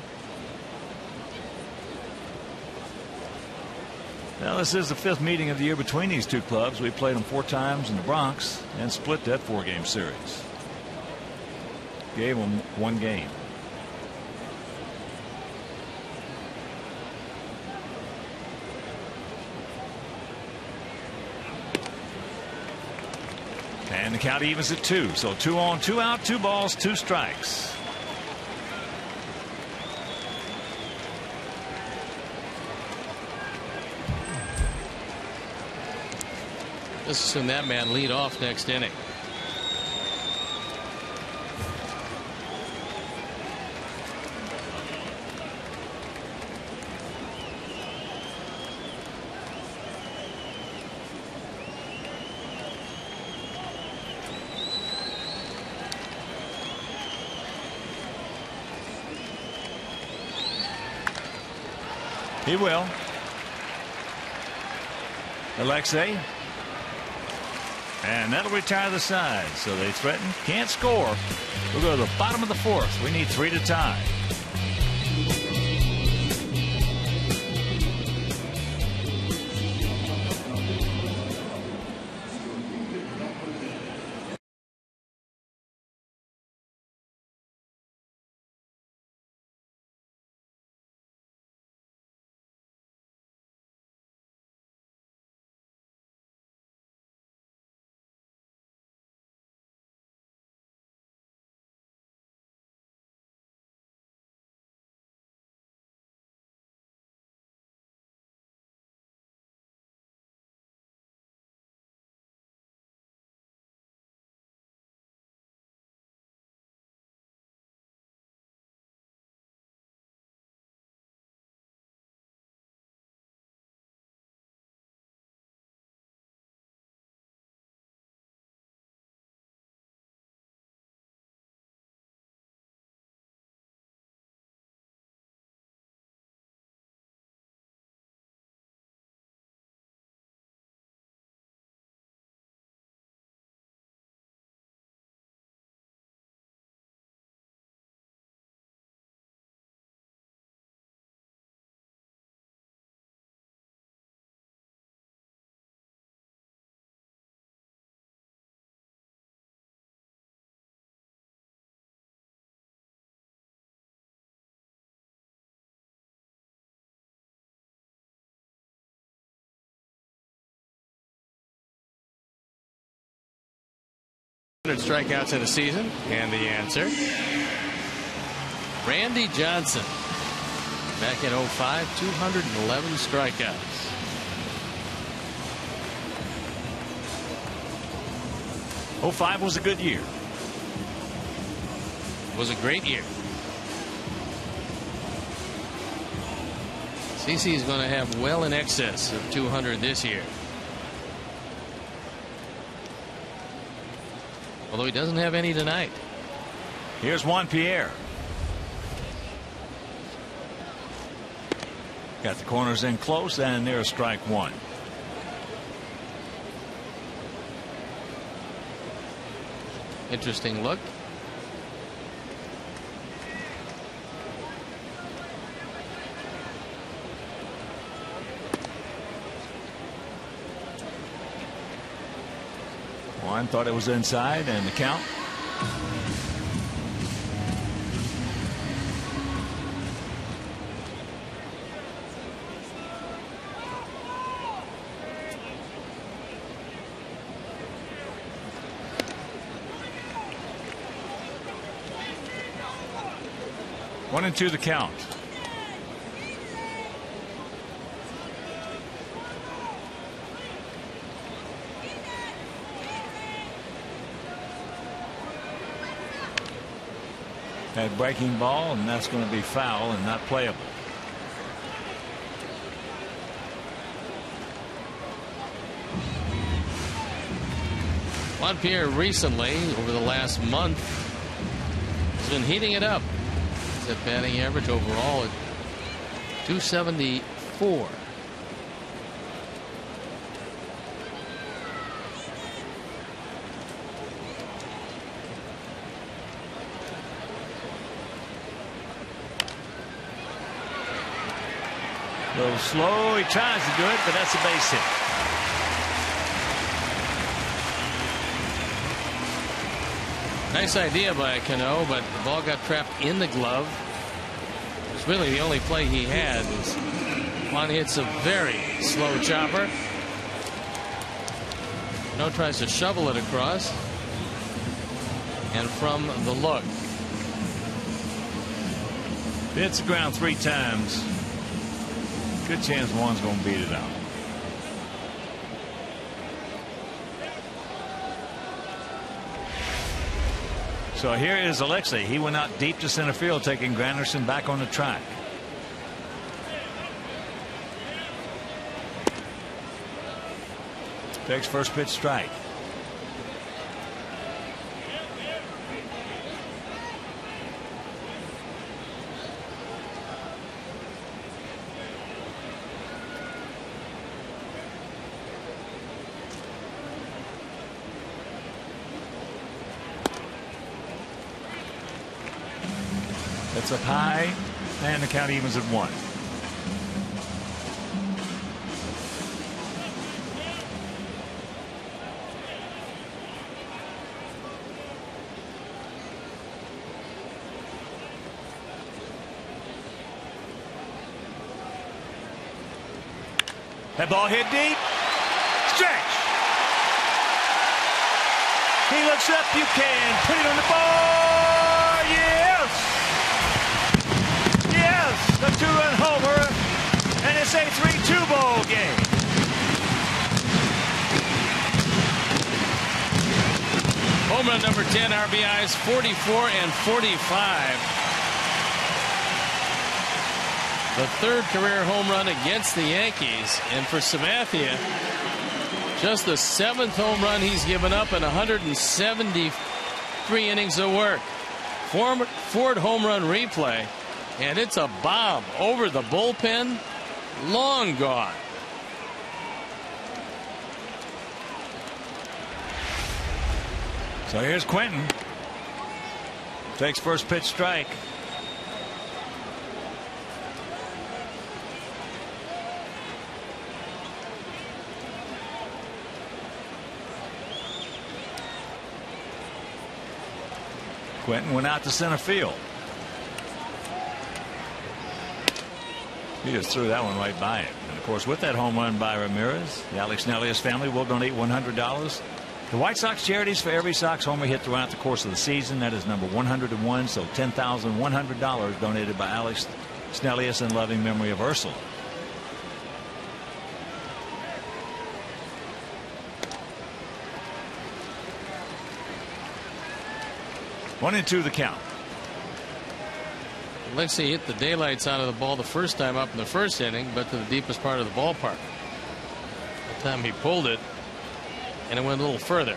Now, this is the 5th meeting of the year between these two clubs. We played them 4 times in the Bronx and split that 4-game series. Gave them 1 game. And the count evens at 2. So 2 on, 2 out, 2 balls, 2 strikes. Let's assume that man lead off next inning. He will. Alexei. And that'll retire the side. So they threaten. Can't score. We'll go to the bottom of the 4th. We need 3 to tie. 100 strikeouts in a season? And the answer, Randy Johnson. Back in 05, 211 strikeouts. '05 was a good year. It was a great year. CC is going to have well in excess of 200 this year. Although he doesn't have any tonight. Here's Juan Pierre. Got the corners in close, and there's strike one. Interesting look. Juan thought it was inside, and the count. One and two the count. That breaking ball, and that's going to be foul and not playable. Juan Pierre recently, over the last month, has been heating it up. That batting average overall at 274. A little slow. He tries to do it, but that's a base hit. Nice idea by Cano, but the ball got trapped in the glove. It's really the only play he had. Juan hits a very slow chopper. Cano tries to shovel it across. And from the look. Hits the ground 3 times. Good chance Juan's going to beat it out. So here is Alexei. He went out deep to center field, taking Granderson back on the track. Takes first pitch strike. That's up high, and the count evens at 1. That ball hit deep. Stretch. He looks up. You can put it on the ball. Yes. Yes. A 2-run homer. And it's a 3-2 ball game. Home run number 10, RBIs 44 and 45. The third career home run against the Yankees, and for Sabathia, just the 7th home run he's given up in 173 innings of work. Ford home run replay, and it's a bomb over the bullpen, long gone. So here's Quentin. Takes first pitch strike. Quentin went out to center field. He just threw that one right by it. And of course, with that home run by Ramirez, the Alex Nelius family will donate $100 The White Sox charities for every Sox homer hit throughout the course of the season. That is number 101. So $10,100 donated by Alex Snellius in loving memory of Ursula. One and two the count. Alexi hit the daylights out of the ball the first time up in the first inning, but to the deepest part of the ballpark. The time he pulled it, and it went a little further.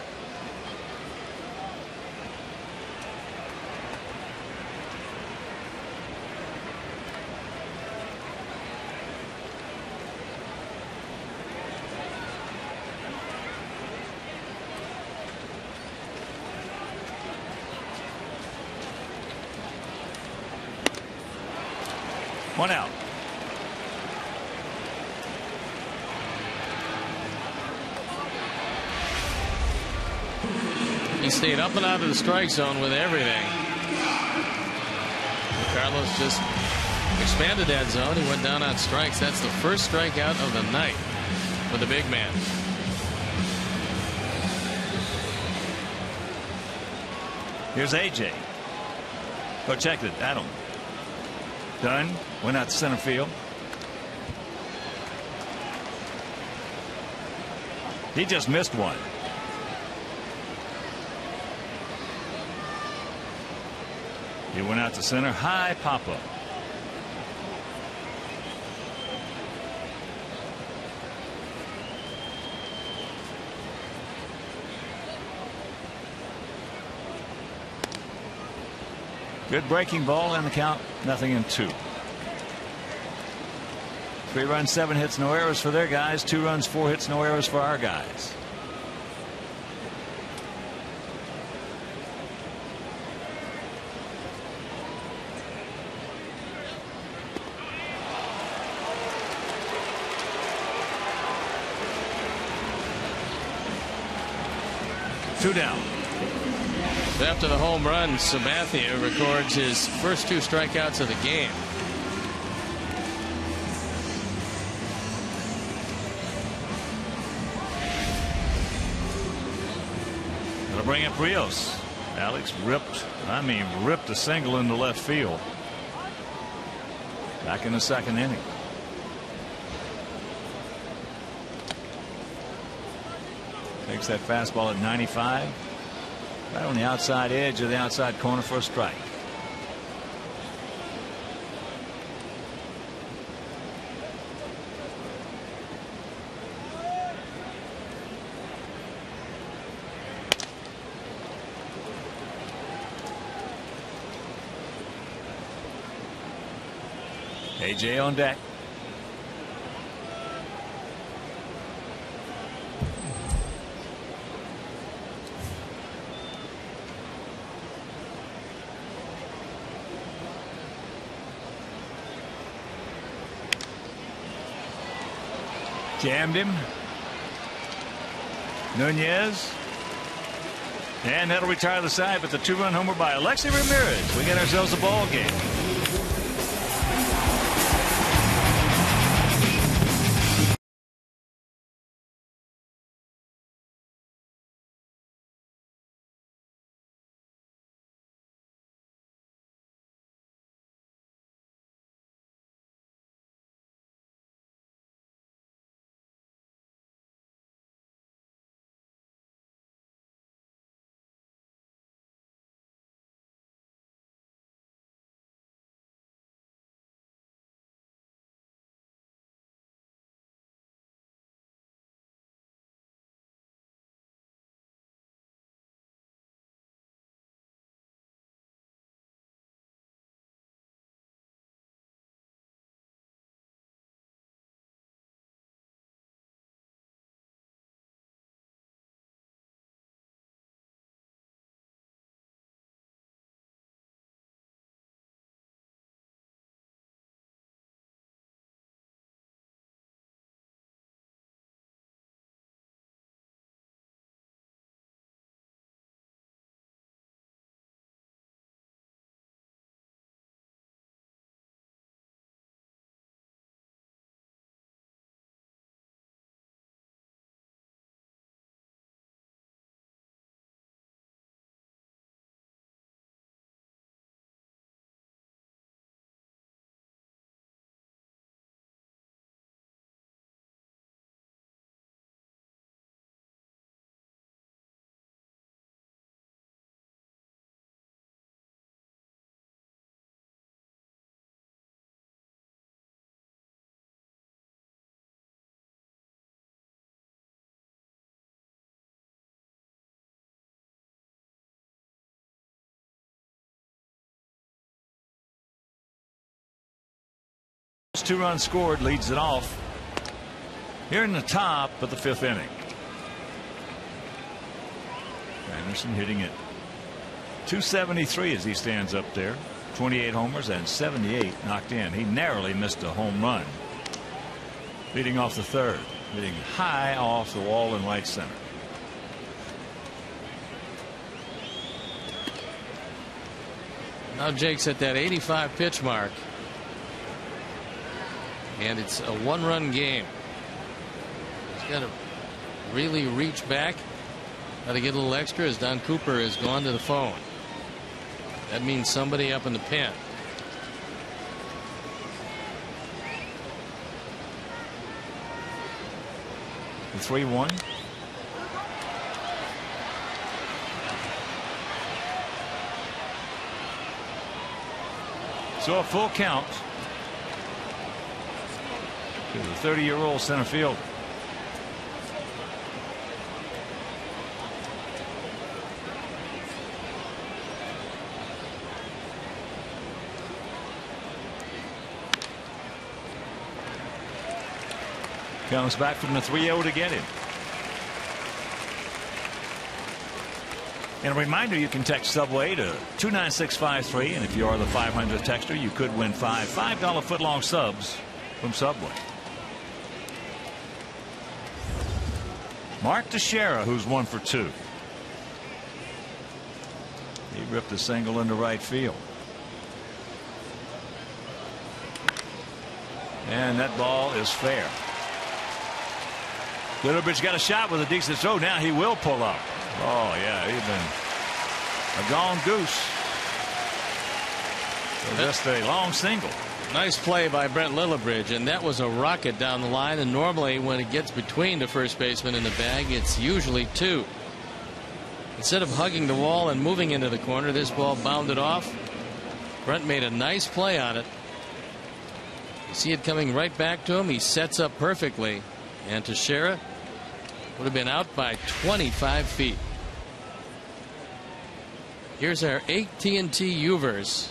One out. He stayed up and out of the strike zone with everything. Carlos just expanded that zone. He went down on strikes. That's the first strikeout of the night for the big man. Here's AJ. Go check it. Adam. Done. Went out to center field. He just missed one. He went out to center. High pop up. Good breaking ball, and the count 0-2. 3 runs, 7 hits, no errors for their guys. 2 runs, 4 hits, no errors for our guys. Two down. After the home run, Sabathia records his first 2 strikeouts of the game. That'll bring up Rios. Alex ripped a single into left field. Back in the second inning. Takes that fastball at 95. Right on the outside edge of the outside corner for a strike. AJ on deck. Jammed him. Nunez. And that'll retire the side, but the 2-run homer by Alexi Ramirez. We get ourselves a ball game. outs, 2 runs scored, leads it off here in the top of the 5th inning. Anderson hitting it .273 as he stands up there. 28 homers and 78 knocked in. He narrowly missed a home run leading off the 3rd, hitting high off the wall in right center. Now Jake's at that 85 pitch mark, and it's a 1-run game. He's got to really reach back. Got to get a little extra as Don Cooper has gone to the phone. That means somebody up in the pen. The 3-1. So a full count to the 30-year-old center fielder. Comes back from the 3-0 to get him. And a reminder, you can text Subway to 29653, and if you are the 500th texter, you could win $5 footlong subs from Subway. Mark Teixeira, who's 1 for 2. He ripped a single into right field. And that ball is fair. Littlebridge got a shot with a decent throw. Now he will pull up. Oh, yeah, he's been a gone goose. So just a long single. Nice play by Brent Littlebridge, and that was a rocket down the line. And normally when it gets between the first baseman and the bag, it's usually 2. Instead of hugging the wall and moving into the corner, this ball bounded off. Brent made a nice play on it. You see it coming right back to him. He sets up perfectly, and Teixeira would have been out by 25 feet. Here's our AT&T Uvers.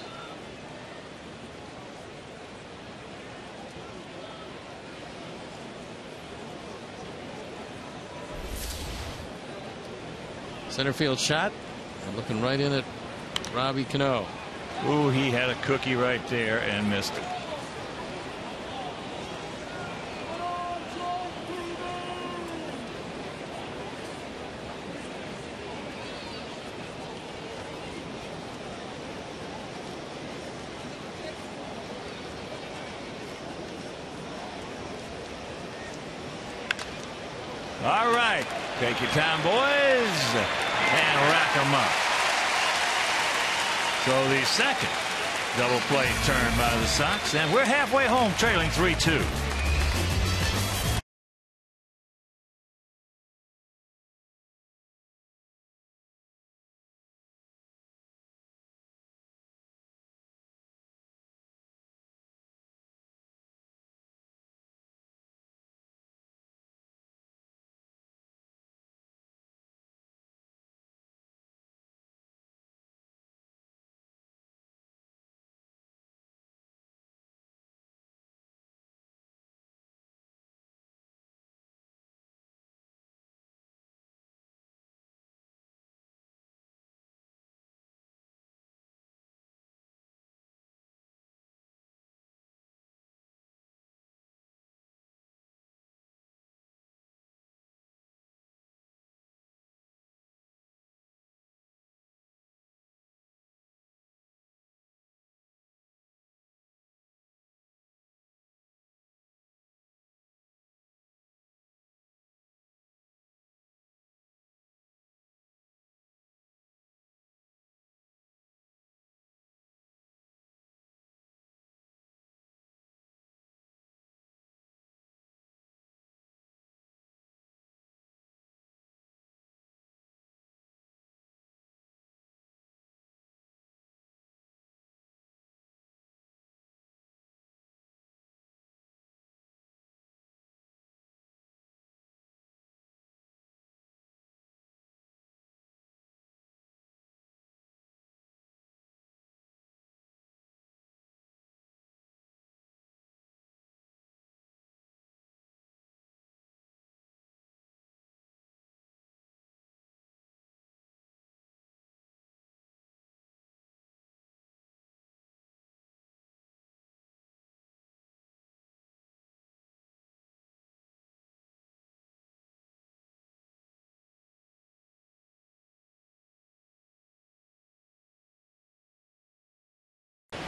Center field shot, and looking right in at Robbie Cano. Ooh, he had a cookie right there and missed it. All right, take your time, boys, and rack them up. So the second double play turn by the Sox, and we're halfway home, trailing 3-2.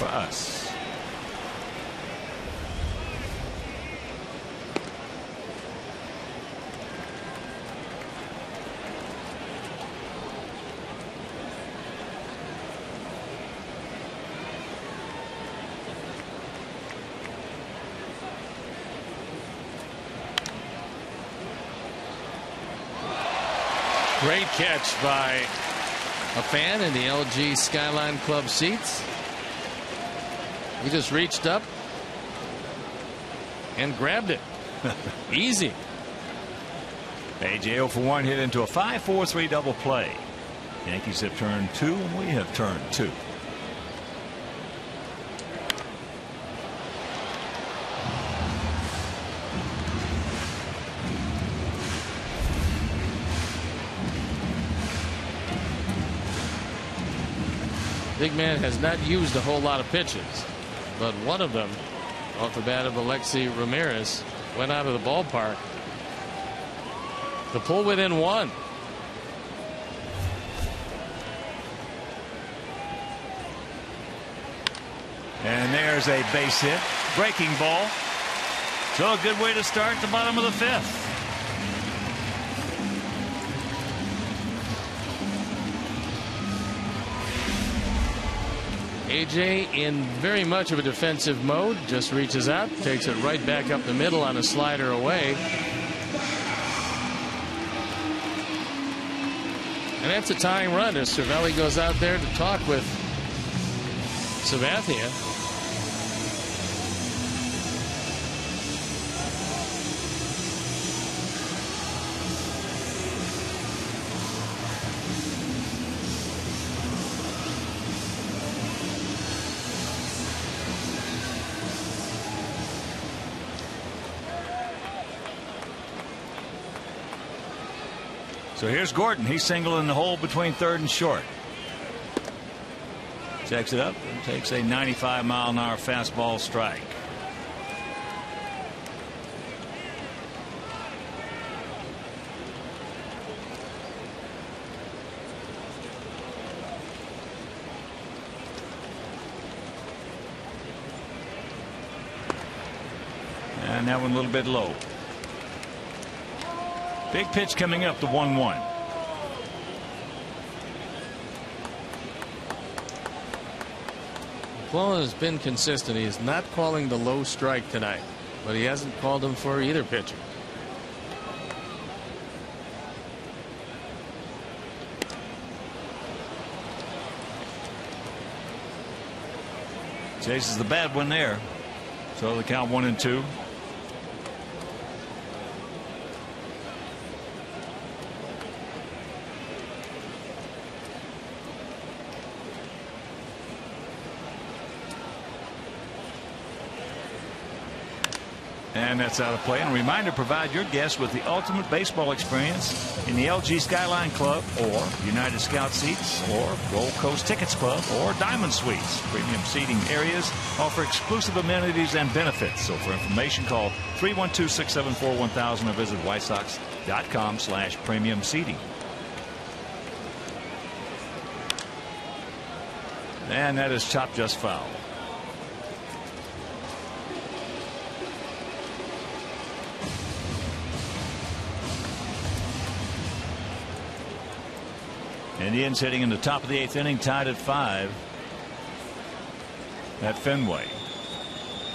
for us. Great catch by a fan in the LG Skyline Club seats. He just reached up and grabbed it. Easy. AJ 0 for 1 hit into a 5-4-3 double play. Yankees have turned 2 and we have turned 2. Big man has not used a whole lot of pitches, but one of them off the bat of Ramirez went out of the ballpark to pull within 1. And there's a base hit, breaking ball. So a good way to start the bottom of the 5th. AJ in very much of a defensive mode, just reaches out, takes it right back up the middle on a slider away. And that's a tying run as Cervelli goes out there to talk with Sabathia. So here's Gordon. He's single in the hole between 3rd and short. Checks it up and takes a 95-mile-an-hour fastball strike. And that one a little bit low. Big pitch coming up, the 1-1. McClellan has been consistent. He is not calling the low strike tonight, but he hasn't called him for either pitcher. Chases the bad one there. So the count 1-2. And that's out of play. And a reminder, provide your guests with the ultimate baseball experience in the LG Skyline Club or United Scout Seats or Gold Coast Tickets Club or Diamond Suites. Premium seating areas offer exclusive amenities and benefits. So for information, call 312-674-1000 or visit whitesox.com/premium seating. And that is chopped just foul. Indians hitting in the top of the 8th inning, tied at 5 at Fenway.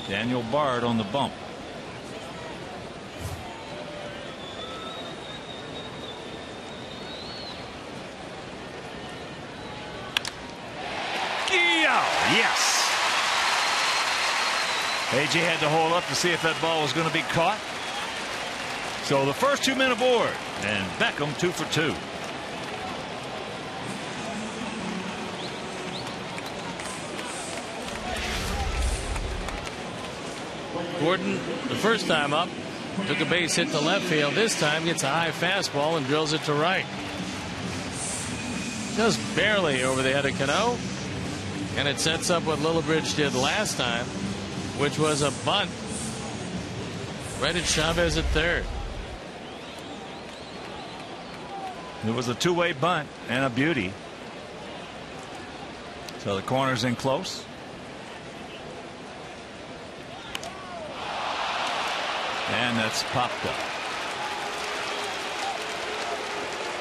Daniel Bard on the bump. Yes. AJ had to hold up to see if that ball was going to be caught. So the first 2 men aboard, and Beckham 2 for 2. Gordon, the first time up, took a base hit to left field. This time gets a high fastball and drills it to right. Just barely over the head of Cano. And it sets up what Lillibridge did last time, which was a bunt right at Chavez at third. It was a two-way bunt and a beauty. So the corner's in close. And that's popped up.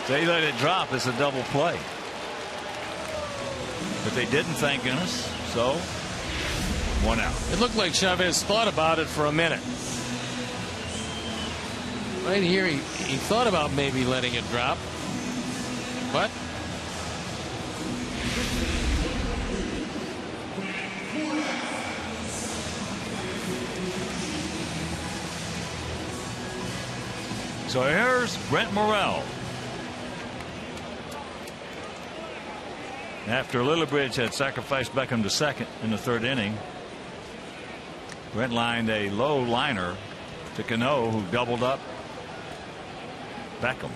They let it drop. It's a double play. But they didn't, thank goodness. So, 1 out. It looked like Chavez thought about it for a minute. Right here, he thought about maybe letting it drop. But so here's Brent Morel. After Lillibridge had sacrificed Beckham to second in the 3rd inning, Brent lined a low liner to Cano, who doubled up Beckham.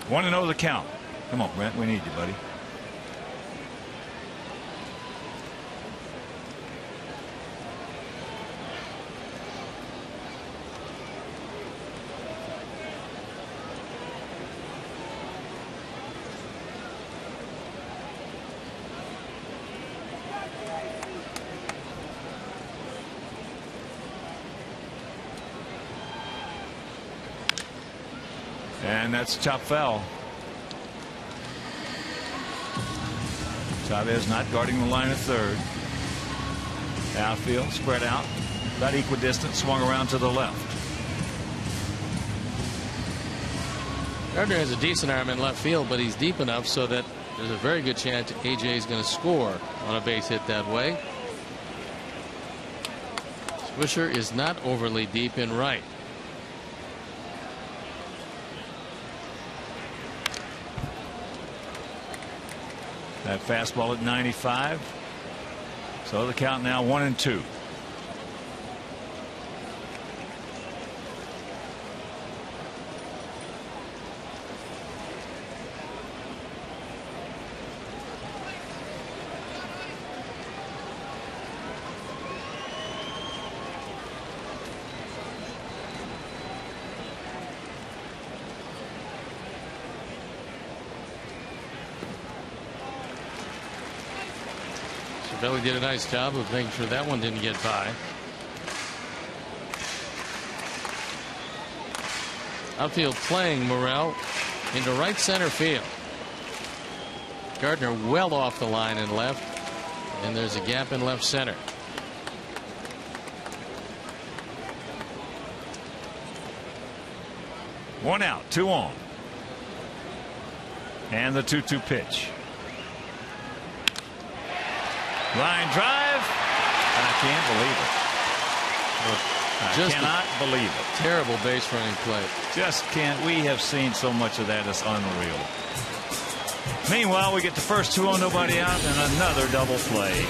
1-0 the count. Come on, Brent, we need you, buddy. And that's chop foul. Chavez not guarding the line at 3rd. Outfield spread out, about equidistant, swung around to the left. Gardner has a decent arm in left field, but he's deep enough so that there's a very good chance AJ is going to score on a base hit that way. Swisher is not overly deep in right. That fastball at 95. So the count now 1-2. Belly did a nice job of making sure that one didn't get by. Outfield playing Morel into right center field. Gardner well off the line in left, and there's a gap in left center. One out, 2 on. And the 2-2 pitch. Line drive. I can't believe it. I cannot believe it. Terrible base running play. Just can't. We have seen so much of that. It's unreal. Meanwhile, we get the first 2 on, nobody out, and another double play.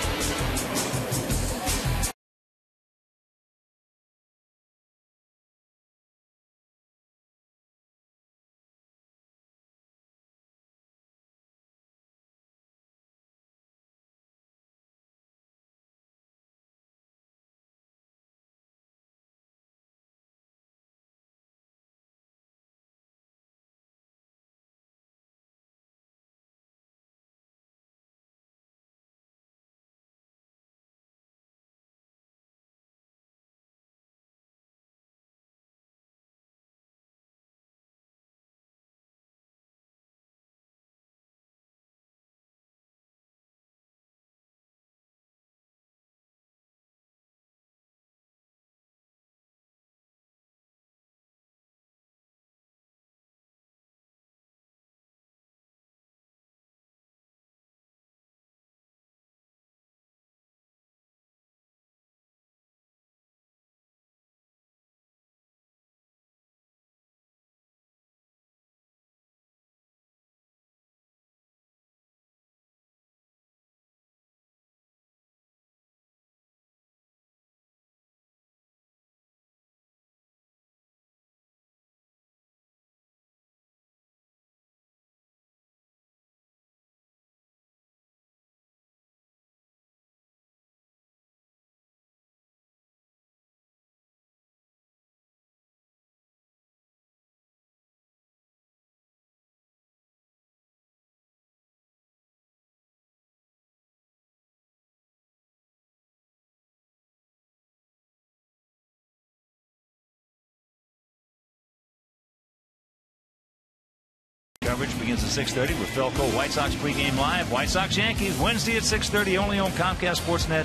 Coverage begins at 6:30 with Felco White Sox pregame live. White Sox Yankees Wednesday at 6:30 only on Comcast Sportsnet.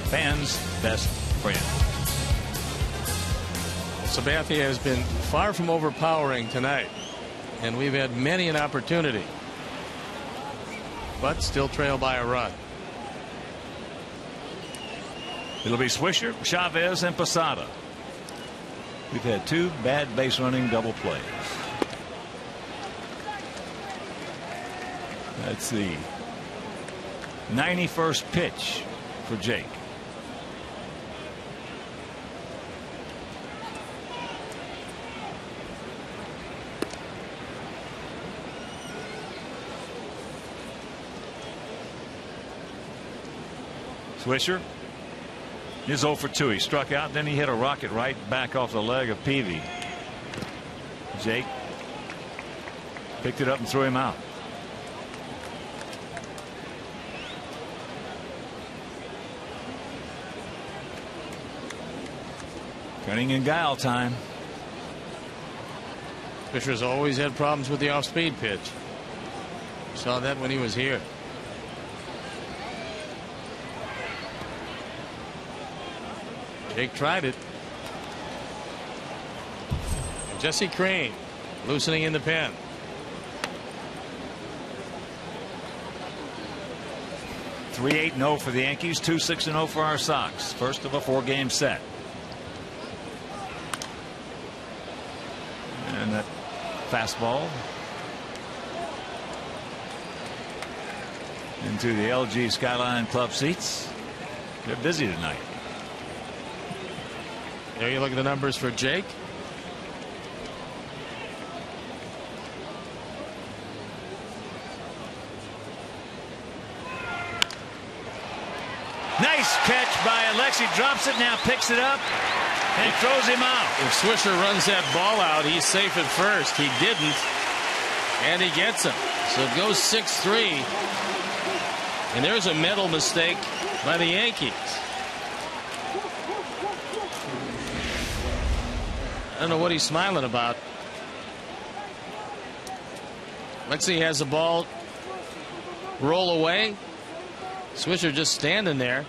Fans' best friend. Sabathia has been far from overpowering tonight, and we've had many an opportunity, but still trail by a run. It'll be Swisher, Chavez, and Posada. We've had 2 bad base running double plays. That's the 91st pitch for Jake. Swisher is 0 for 2. He struck out, then he hit a rocket right back off the leg of Peavy. Jake picked it up and threw him out. Cunning and guile time. Fisher's always had problems with the off-speed pitch. Saw that when he was here. Jake tried it. And Jesse Crain loosening in the pen. Three 8-0 for the Yankees, 2-6-0 for our Sox. First of a 4-game set. And that fastball into the LG Skyline Club seats. They're busy tonight. There you look at the numbers for Jake. Nice catch by Alexi. Drops it now, picks it up, and throws him out. If Swisher runs that ball out, he's safe at first. He didn't, and he gets him. So it goes 6-3. And there's a mental mistake by the Yankees. I don't know what he's smiling about. Lexi has the ball roll away. Swisher just standing there.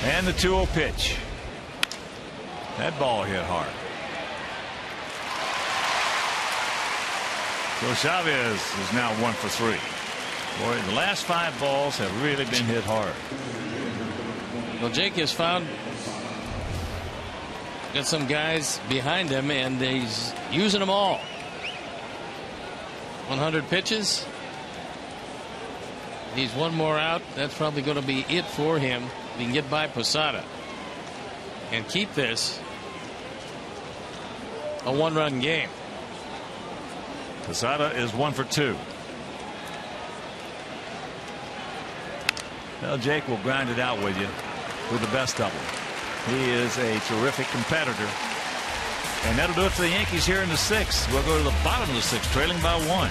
And the 2-0 pitch. That ball hit hard. So Chavez is now 1 for 3. Boy, the last 5 balls have really been hit hard. Well, Jake has got some guys behind him, and he's using them all. 100 pitches. He's 1 more out. That's probably going to be it for him. He can get by Posada and keep this a 1-run game. Posada is 1 for 2. Well, Jake will grind it out with you with the best of them. He is a terrific competitor. And that'll do it for the Yankees here in the 6th. We'll go to the bottom of the 6th, trailing by 1.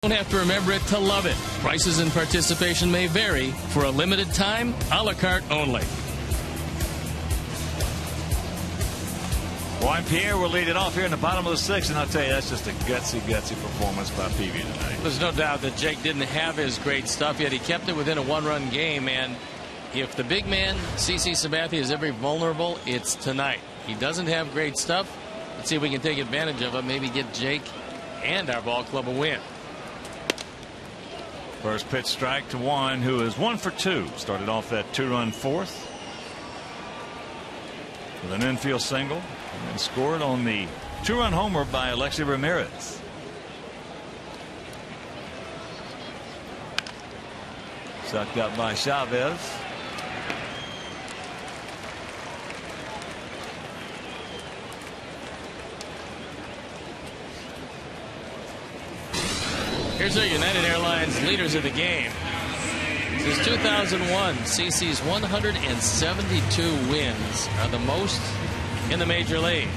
Don't have to remember it to love it. Prices and participation may vary. For a limited time, a la carte only. Juan Pierre will lead it off here in the bottom of the sixth, and I'll tell you, that's just a gutsy performance by Peavy tonight. There's no doubt that Jake didn't have his great stuff yet. He kept it within a one-run game, and if the big man, CC Sabathia, is ever vulnerable, it's tonight. He doesn't have great stuff. Let's see if we can take advantage of it, maybe get Jake and our ball club a win. First pitch strike to Juan, who is 1 for 2. Started off that 2-run fourth with an infield single, and then scored on the 2-run homer by Ramirez. Sucked up by Chavez. Here's our United Airlines leaders of the game. Since 2001, CC's 172 wins are the most in the major leagues.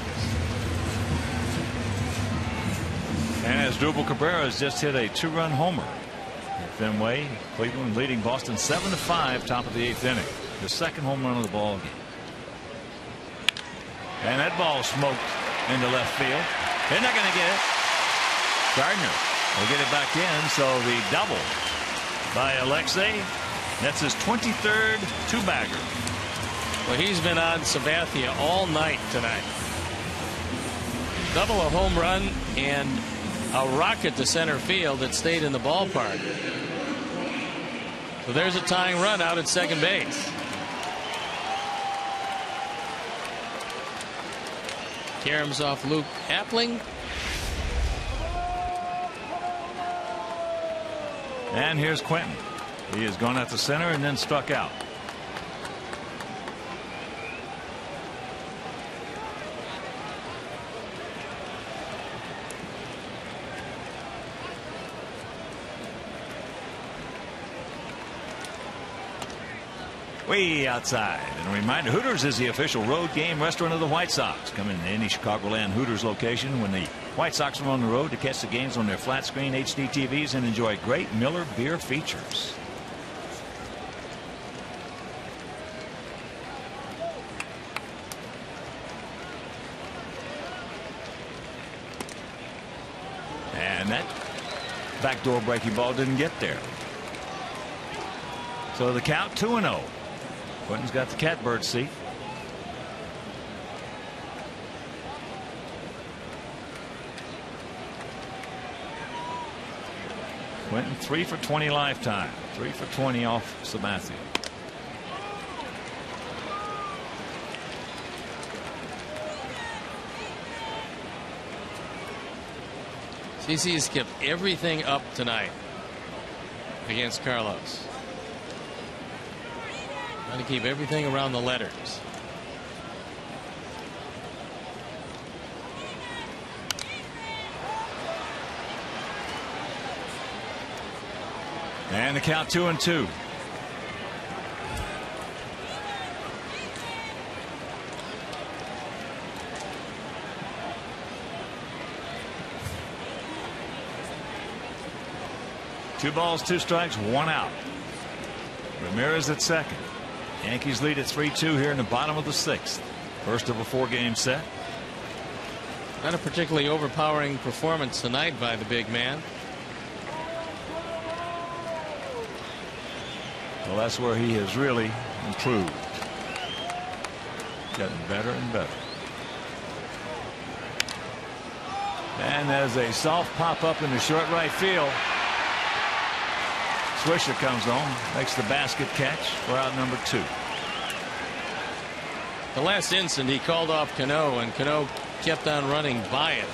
And as Drupal Cabrera has just hit a 2-run homer at Fenway, Cleveland leading Boston 7-5, top of the 8th inning. The second home run of the ball game. And that ball smoked into left field. They're not going to get it. Gardner will get it back in, so the double by Alexei. That's his 23rd two-bagger. Well, he's been on Sabathia all night tonight. Double, a home run, and a rocket to center field that stayed in the ballpark. So there's a tying run out at second base. Karam's Luke Appling. And here's Quentin. He has gone out to center and then struck out. Way outside. And a reminder, Hooters is the official road game restaurant of the White Sox. Come in any Chicagoland Hooters location when the White Sox are on the road to catch the games on their flat screen HD TVs and enjoy great Miller beer features. And that backdoor breaking ball didn't get there. So the count 2-0. Quentin's got the catbird seat. Quentin 3 for 20 lifetime. 3 for 20 off Sabathia. CC has kept everything up tonight against Carlos. Trying to keep everything around the letters. And the count 2-2. Two balls, two strikes, one out. Ramirez at second. Yankees lead at 3-2 here in the bottom of the sixth. First of a 4-game set. Not a particularly overpowering performance tonight by the big man. Well, that's where he has really improved. Getting better and better. And there's a soft pop up in the short right field. Swisher comes on, makes the basket catch for out number 2. The last instant he called off Cano, and Cano kept on running by it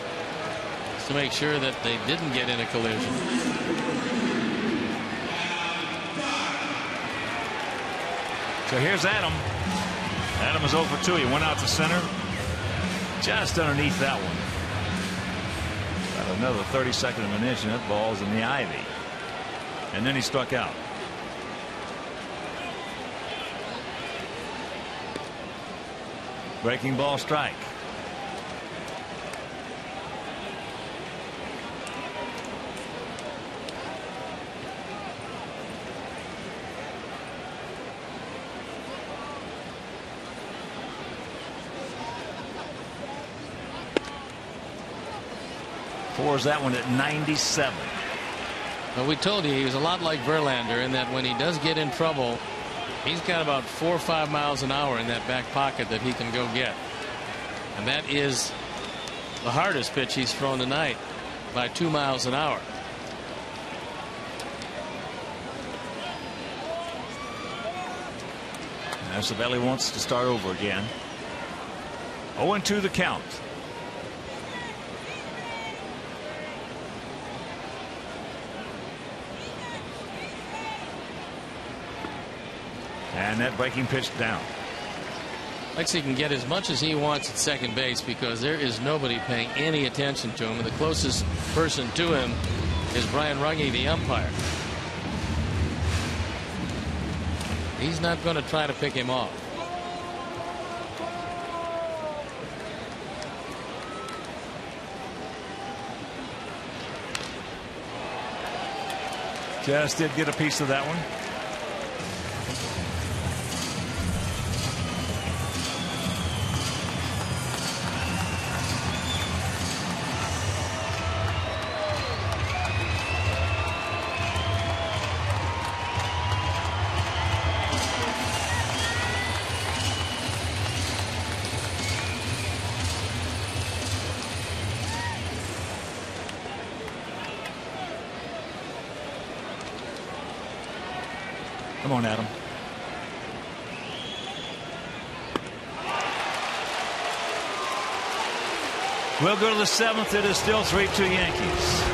to make sure that they didn't get in a collision. So here's Adam. Adam is 0 for 2. He went out to center, just underneath that one. About another 32nd of an inch, and that ball's in the ivy. And then he struck out. Breaking ball strike. Pours that one at 97. Well, we told you he was a lot like Verlander in that when he does get in trouble, he's got about 4 or 5 miles an hour in that back pocket that he can go get. And that is the hardest pitch he's thrown tonight by 2 miles an hour. Now Sabathia wants to start over again. 0-2 the count. And that breaking pitch down. Lexi can get as much as he wants at second base because there is nobody paying any attention to him. And the closest person to him is Brian Runge, the umpire. He's not going to try to pick him off. Just did get a piece of that one. Come on, Adam. We'll go to the 7th. It is still 3-2 Yankees.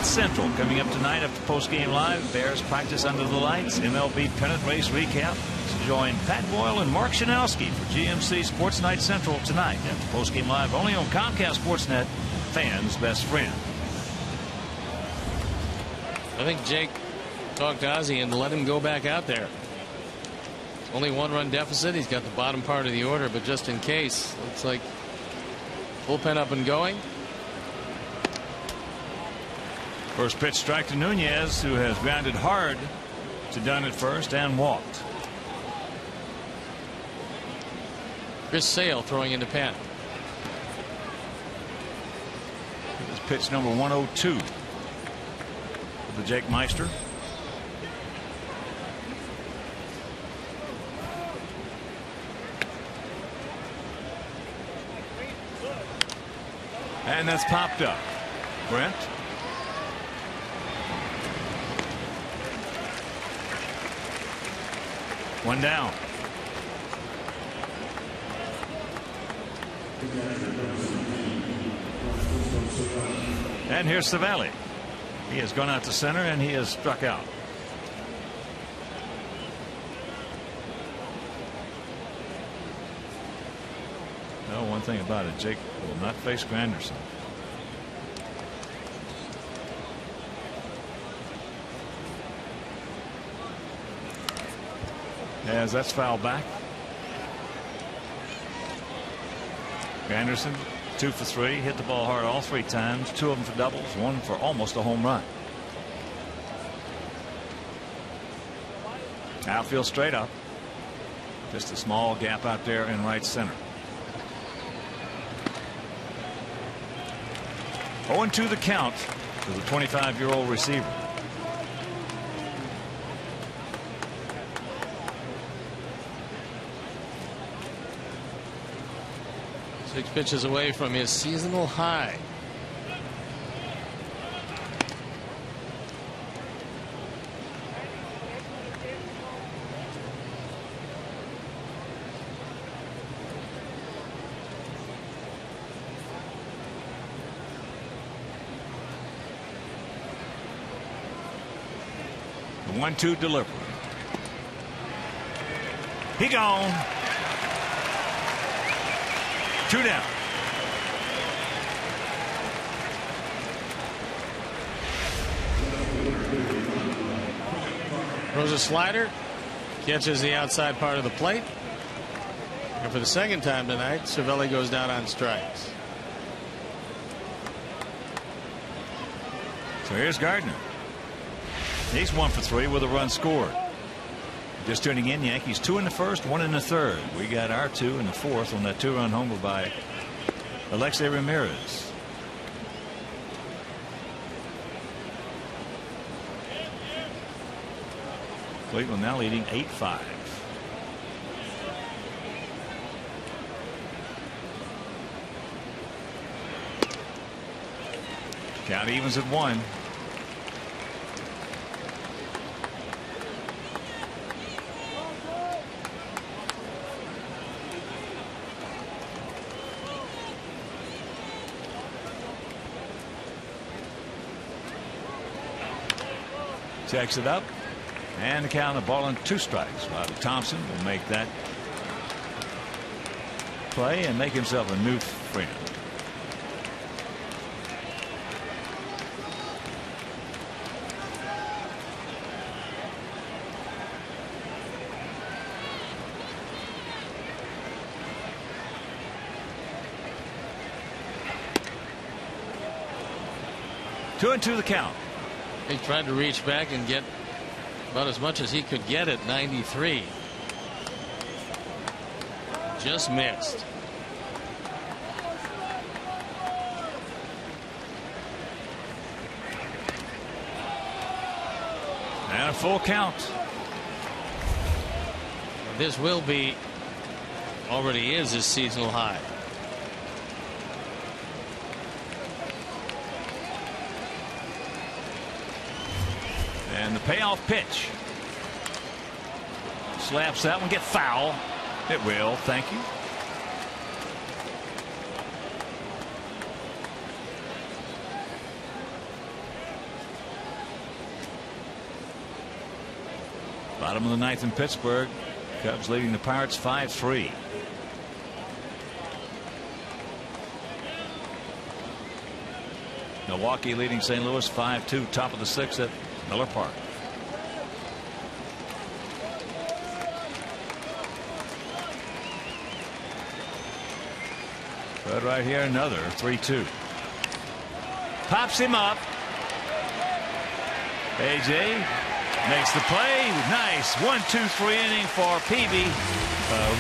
Central coming up tonight after post-game live. Bears practice under the lights. MLB pennant race recap. Join Pat Boyle and Mark Shanowski for GMC Sports Night Central tonight after post-game live only on Comcast Sportsnet, fans' best friend. I think Jake talked to Ozzie and let him go back out there. Only 1-run deficit. He's got the bottom part of the order, but just in case, looks like bullpen up and going. First pitch strike to Nunez, who has grounded hard to Dunn at first and walked. Chris Sale throwing into Pat. This pitch number 102 for the Jake Meister. And that's popped up. Brent. One down. And here's Sabathia. He has gone out to center and he has struck out. Well, one thing about it, Jake will not face Granderson. as that's fouled back. Anderson 2 for 3, hit the ball hard all 3 times, 2 of them for doubles, 1 for almost a home run. Outfield straight up. Just a small gap out there in right center. 0-2 the count to the 25-year-old receiver. Six pitches away from his seasonal high. The 1-2 delivery. He gone. 2 down. Throws a slider, catches the outside part of the plate, and for the second time tonight, Cervelli goes down on strikes. So here's Gardner. He's 1 for 3 with a run scored. Just tuning in, Yankees 2 in the first, 1 in the third. We got our 2 in the fourth on that 2-run homer by Alexei Ramirez. Cleveland now leading 8-5. Count evens at 1. Checks it up, and the count of ball and 2 strikes. Bobby Thompson will make that play and make himself a new friend. Two and 2 the count. He tried to reach back and get about as much as he could get at 93. Just missed. And a full count. This will be, already is, his seasonal high. And the payoff pitch. Slaps that one, get foul. It will, thank you. Bottom of the 9th in Pittsburgh. Cubs leading the Pirates 5-3. Milwaukee leading St. Louis 5-2. Top of the 6th at Miller Park. But right here, another 3-2. Pops him up. AJ makes the play. Nice 1-2-3 inning for Peavy. A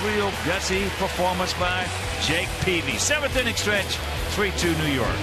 real gutsy performance by Jake Peavy. 7th inning stretch, 3-2 New York.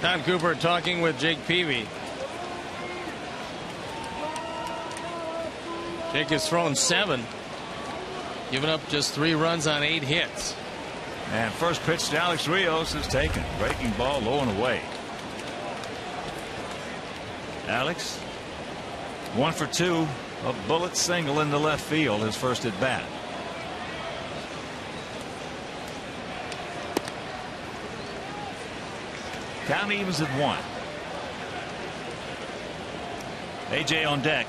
Don Cooper talking with Jake Peavy. Jake has thrown 7, giving up just 3 runs on 8 hits. And first pitch to Alex Rios is taken. Breaking ball low and away. Alex, 1 for 2, a bullet single into left field, his first at bat. Count evens at 1. AJ on deck.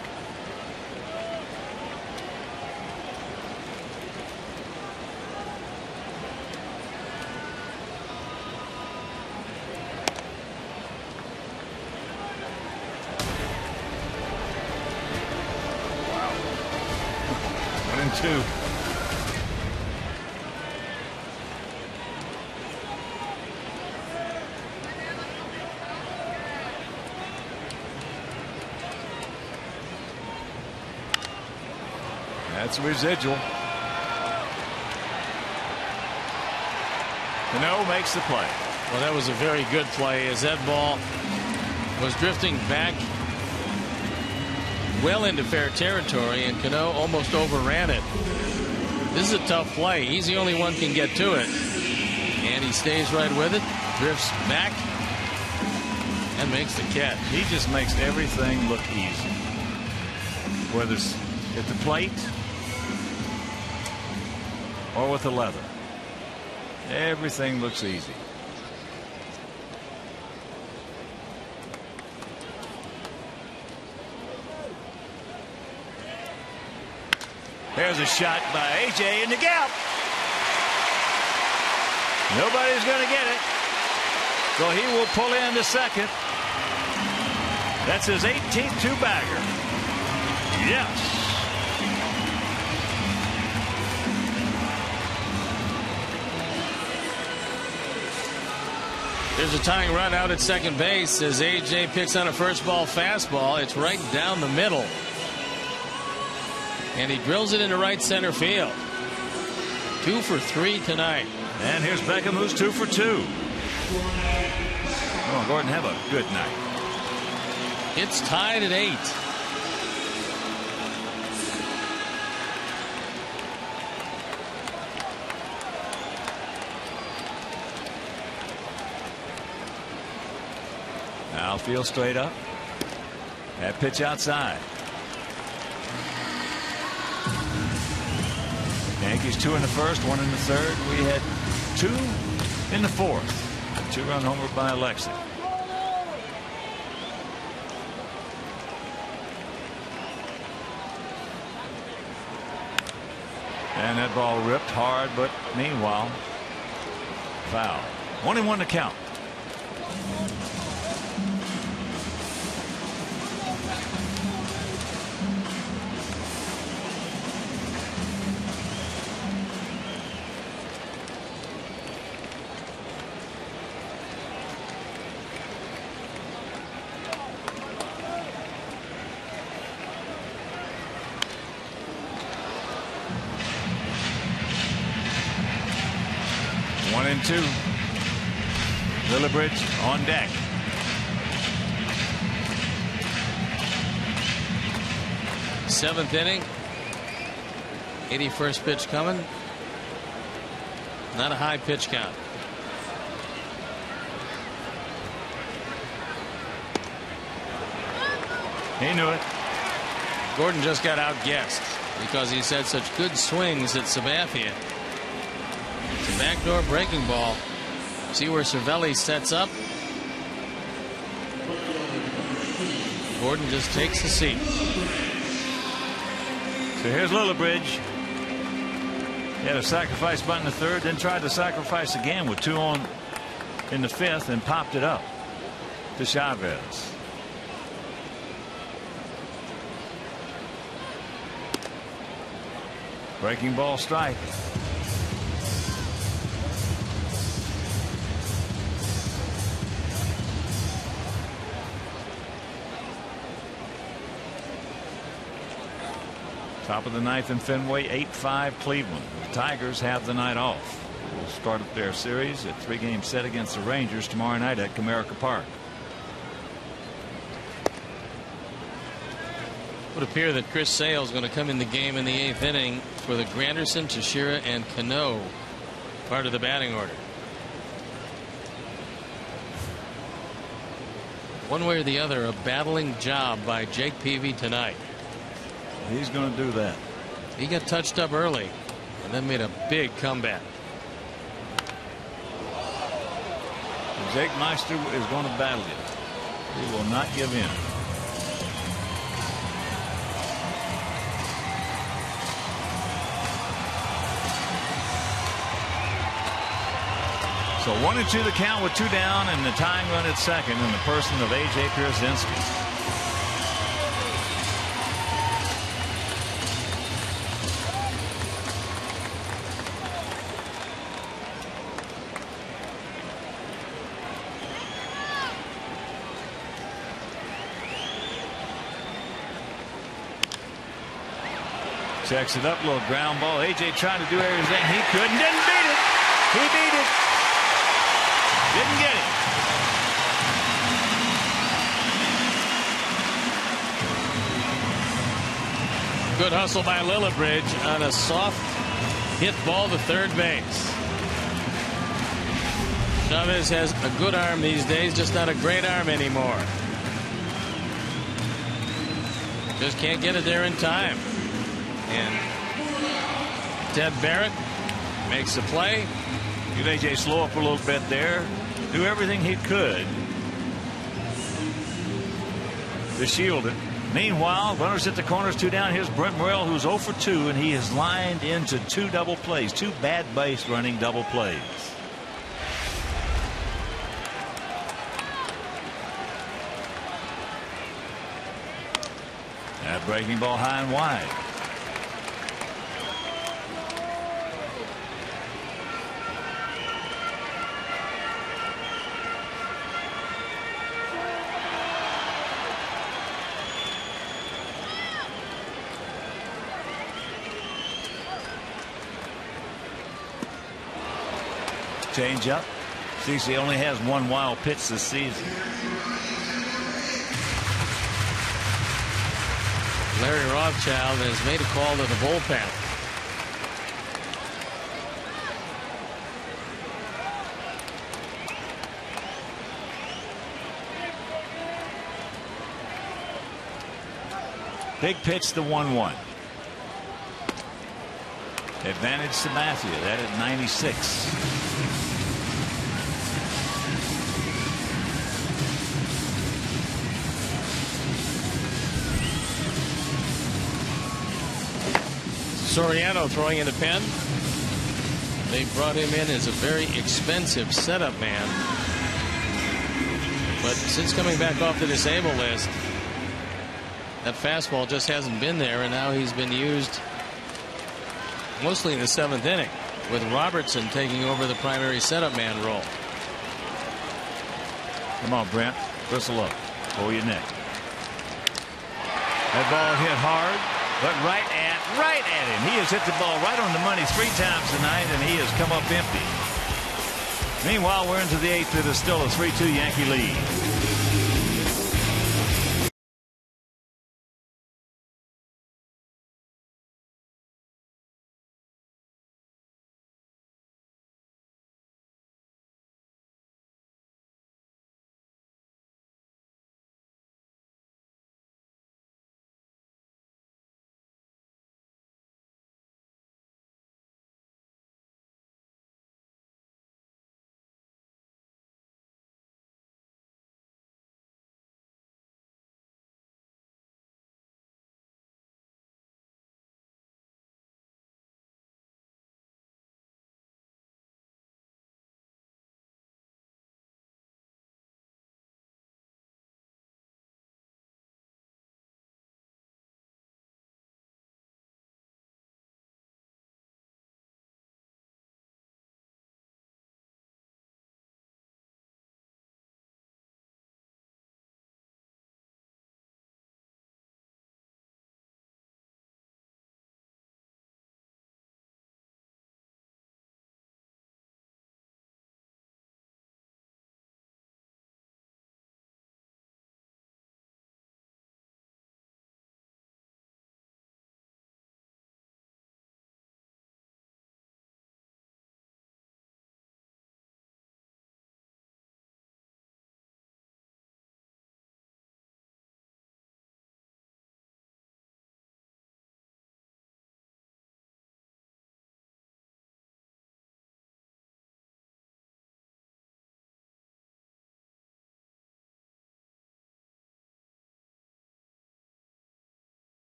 Wow. 1 and 2. That's a residual. Cano makes the play. Well, that was a very good play as that ball was drifting back well into fair territory, and Cano almost overran it. This is a tough play. He's the only one can get to it. And he stays right with it, drifts back, and makes the catch. He just makes everything look easy. Whether it's at the plate or with the leather. Everything looks easy. There's a shot by AJ in the gap. Nobody's going to get it. So he will pull in to second. That's his 18th two-bagger. Yes. There's a tying run out at second base as AJ picks on a first ball fastball. It's right down the middle. And he drills it into right center field. 2 for 3 tonight. And here's Beckham, who's 2 for 2. Oh, Gordon, have a good night. It's tied at 8. Outfield straight up. That pitch outside. Yankees 2 in the first, 1 in the third. We had 2 in the fourth. A 2-run homer by Alexi. And that ball ripped hard, but meanwhile, foul. 1-1 to count. One and 2. Lillibridge on deck. Seventh inning. 81st pitch coming. Not a high pitch count. He knew it. Gordon just got outguessed because he's had such good swings at Sabathia. It's a backdoor breaking ball. See where Cervelli sets up. Gordon just takes the seat. So here's Lillibridge. He had a sacrifice bunt in the third, then tried to sacrifice again with 2 on in the fifth and popped it up to Chavez. Breaking ball strike. Top of the ninth in Fenway, 8-5 Cleveland. The Tigers have the night off. will start up their series at 3-game set against the Rangers tomorrow night at Comerica Park. It would appear that Chris Sale is going to come in the game in the 8th inning for the Granderson, Teixeira, and Cano part of the batting order. One way or the other, a battling job by Jake Peavy tonight. He's going to do that. He got touched up early and then made a big comeback. Jake Meister is going to battle it. He will not give in. So 1-2 the count with 2 down and the tying run at second in the person of A.J. Pierzynski. Checks it up, little ground ball. A.J. trying to do everything he could and didn't beat it. He beat it. Didn't get it. Good hustle by Lillibridge on a soft hit ball to third base. Chavez has a good arm these days, just not a great arm anymore. Just can't get it there in time. And Ted Barrett makes the play. Give A.J. slow up a little bit there. Do everything he could to shield it. Meanwhile, runners at the corners, 2 down. Here's Brent Morrell, who's 0 for 2, and he is lined into 2 double plays, 2 bad base running double plays. That breaking ball high and wide. Change up. CC only has 1 wild pitch this season. Larry Rothschild has made a call to the bullpen. Big pitch, the 1-1. Advantage Sabathia. That at 96. Soriano throwing in the pen. They brought him in as a very expensive setup man. But since coming back off the disabled list, that fastball just hasn't been there, and now he's been used mostly in the 7th inning with Robertson taking over the primary setup man role. Come on, Brent. Whistle up. Pull your neck. That ball hit hard, but right at him. He has hit the ball right on the money 3 times tonight, and he has come up empty. Meanwhile, we're into the 8th. It is still a 3-2 Yankee lead.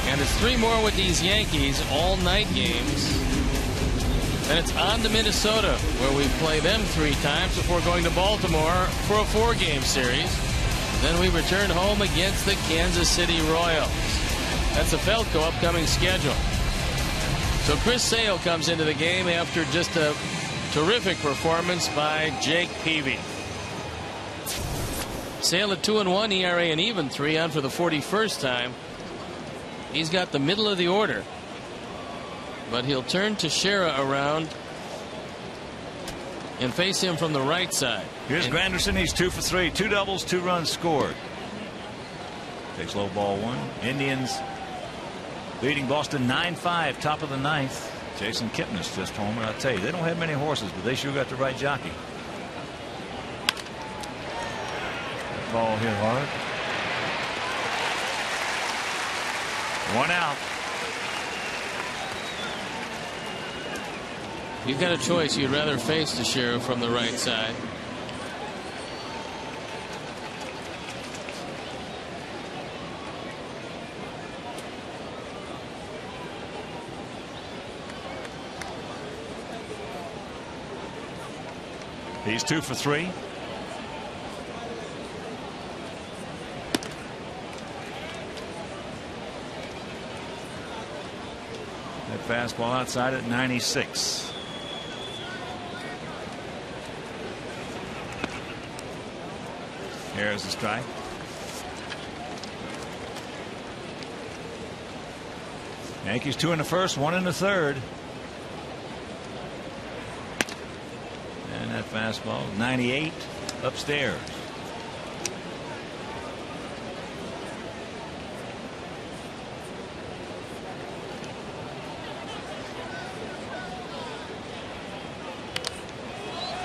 And it's 3 more with these Yankees, all night games. Then it's on to Minnesota, where we play them 3 times before going to Baltimore for a 4-game series. Then we return home against the Kansas City Royals. That's a Felco upcoming schedule. So Chris Sale comes into the game after just a terrific performance by Jake Peavy. Sale at 2-1, ERA an even 3 on for the 41st time. He's got the middle of the order. But he'll turn Teixeira around and face him from the right side. Here's Granderson. He's 2 for 3. 2 doubles, 2 runs scored. Takes low ball 1. Indians leading Boston 9-5, top of the 9th. Jason Kipnis just homer. I'll tell you, they don't have many horses, but they sure got the right jockey. That ball hit hard. 1 out. You've got a choice. You'd rather face Teixeira from the right side. He's 2 for 3. That fastball outside at 96. Here's the strike. Yankees 2 in the first, 1 in the third. And that fastball 98 upstairs.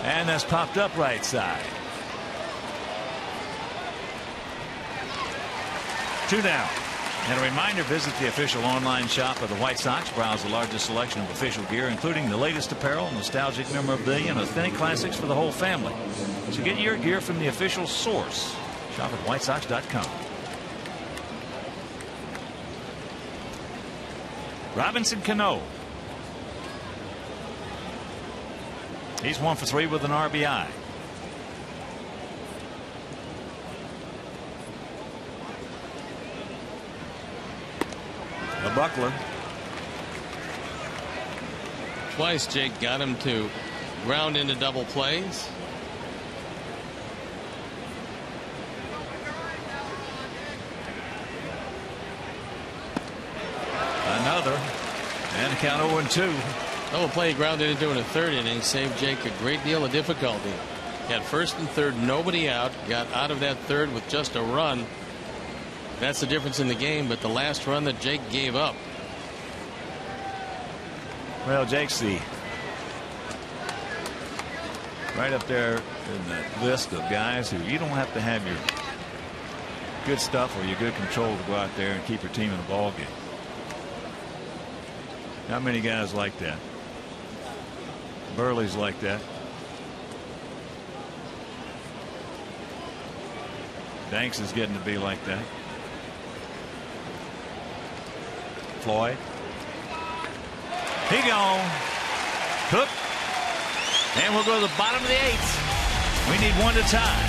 And that's popped up right side. 2 down. And a reminder, visit the official online shop of the White Sox. Browse the largest selection of official gear, including the latest apparel, nostalgic memorabilia, and authentic classics for the whole family. So get your gear from the official source. Shop at whitesox.com. Robinson Cano. He's 1 for 3 with an RBI. Buckler. Twice Jake got him to ground into double plays. Another. And count 0-2. Double play grounded into in the 3rd inning. Saved Jake a great deal of difficulty. Got 1st and 3rd, nobody out. Got out of that 3rd with just a run. That's the difference in the game. But the last run that Jake gave up. Well, Jake's the right up there in the list of guys who you don't have to have your good stuff or your good control to go out there and keep your team in a ball game. Not many guys like that. Burley's like that. Danks is getting to be like that. Floyd. He gone. Cook. And we'll go to the bottom of the 8th. We need 1 to tie.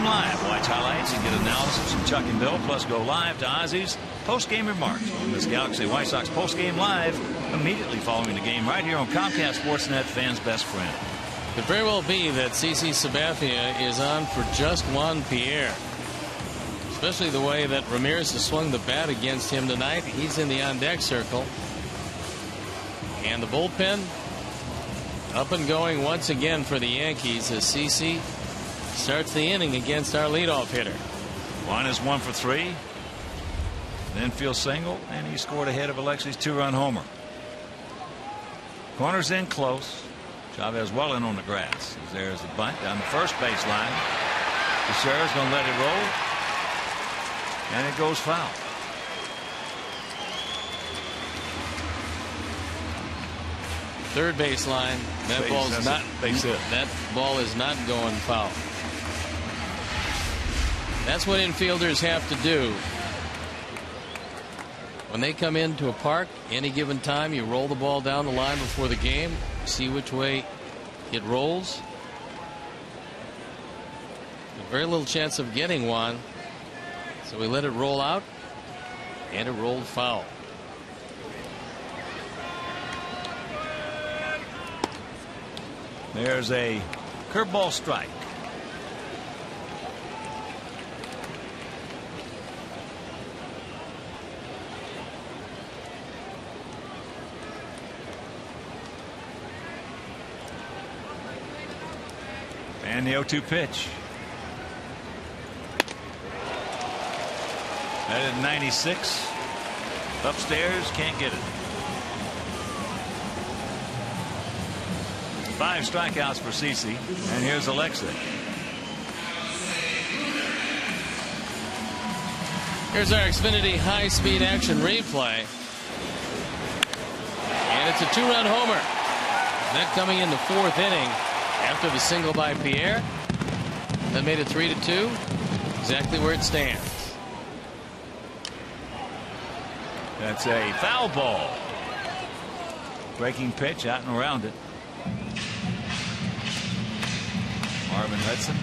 Postgame Live. Watch highlights and get analysis from Chuck and Bill, plus go live to Ozzy's postgame remarks on this Galaxy White Sox Postgame Live immediately following the game right here on Comcast Sportsnet, fans' best friend. Could very well be that CC Sabathia is on for just Juan Pierre. Especially the way that Ramirez has swung the bat against him tonight. He's in the on-deck circle. And the bullpen up and going once again for the Yankees as CC starts the inning against our leadoff hitter. Juan is 1 for 3. An infield single, and he scored ahead of Alexi's 2-run homer. Corners in close. Chavez well in on the grass. There's the bunt down the first baseline. Teixeira's going to let it roll. And it goes foul. Third baseline. That ball is not going foul. That's what infielders have to do. When they come into a park, any given time, you roll the ball down the line before the game, see which way it rolls. Very little chance of getting one. So we let it roll out, and it rolled foul. There's a curveball strike. And the 0-2 pitch. That is 96. Upstairs, can't get it. 5 strikeouts for CC. And here's Alexei. Here's our Xfinity high-speed action replay. And it's a 2-run homer. That coming in the 4th inning after the single by Pierre. That made it 3-2. Exactly where it stands. That's a foul ball. Breaking pitch out and around it. Marvin Hudson.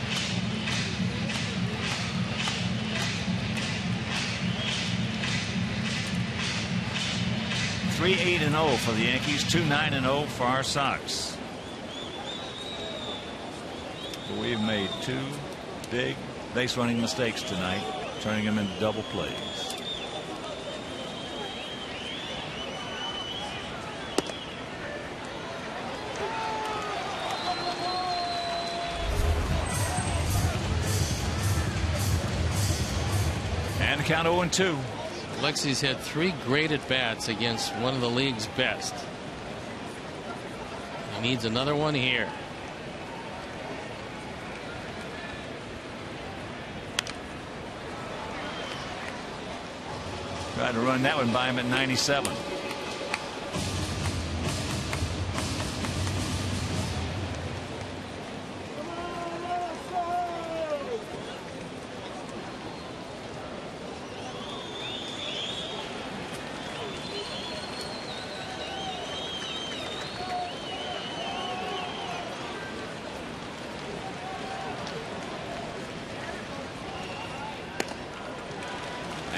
Three 8-0 for the Yankees, 2-9-0 for our Sox. We've made 2 big base running mistakes tonight, turning them into double plays. And the count 0-2. Alexei's had 3 great at-bats against one of the league's best. He needs another one here. Tried to run that one by him at 97.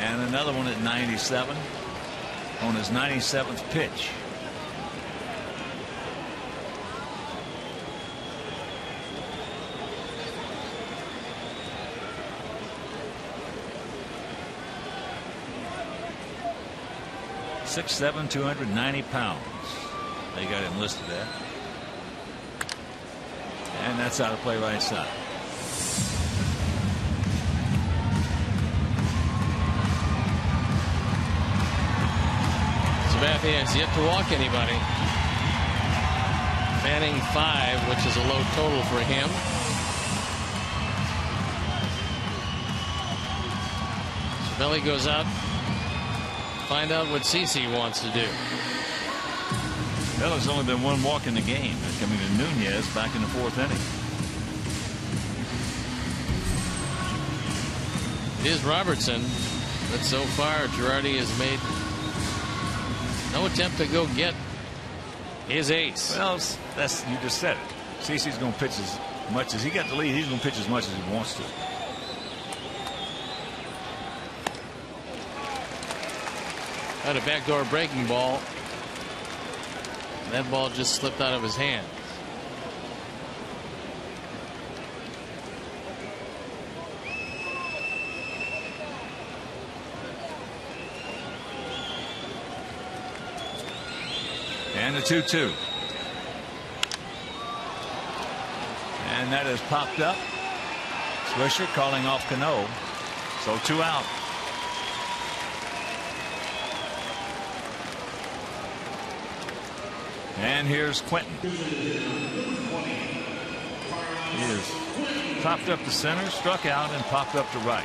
And another one at 97 on his 97th pitch. .67", 290 pounds. They got him listed at. And that's out of play right side. Sabathia has yet to walk anybody. Batting 5, which is a low total for him. Belly goes out. Find out what CC wants to do. Well, there's only been 1 walk in the game. Coming to Nunez back in the 4th inning. It is Robertson, but so far Girardi has made no attempt to go get his ace. Well, you just said it. CC's going to pitch as much as he got the lead. He's going to pitch as much as he wants to. Had a backdoor breaking ball. That ball just slipped out of his hand. And the 2-2. And that is popped up. Swisher calling off Cano. So 2 out. And here's Quentin. He is popped up to center, struck out, and popped up to right.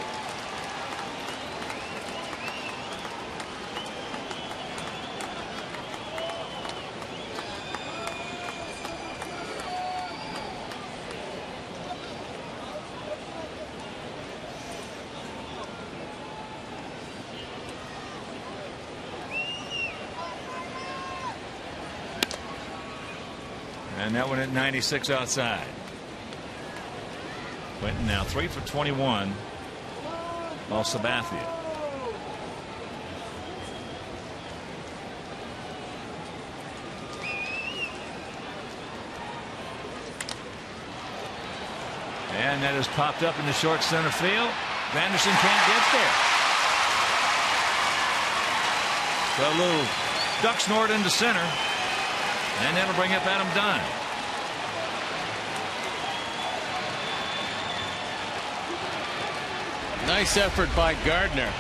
And that one at 96 outside. Quentin now 3 for 21 off Sabathia. And that is popped up in the short center field. Vanderson can't get there. So a little duck snort into center. And that'll bring up Adam Dunn. Nice effort by Gardner.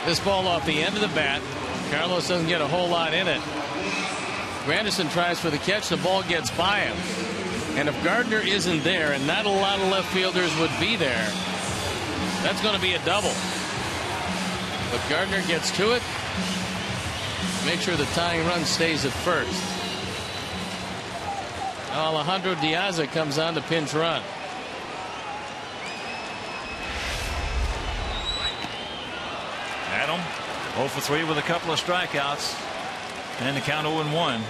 This ball off the end of the bat. Carlos doesn't get a whole lot in it. Granderson tries for the catch. The ball gets by him. And if Gardner isn't there, and not a lot of left fielders would be there, that's going to be a double. But Gardner gets to it. Make sure the tying run stays at first. Now Alejandro Diaz comes on to pinch run. Adam 0 for 3 with a couple of strikeouts. And the count 0-1.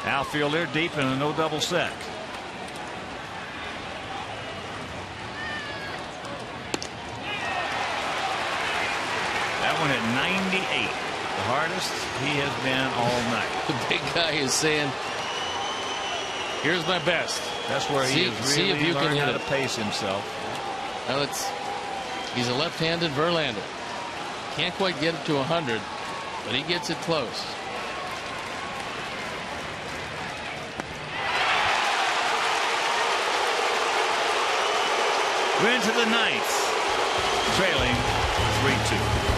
Outfielder deep in a no double set. That one at 98. The hardest he has been all night. The big guy is saying, here's my best. That's where he has really if you learned can hit how it. to pace himself. Well, he's a left-handed Verlander. Can't quite get it to 100, but he gets it close. We're into the ninth, trailing 3-2.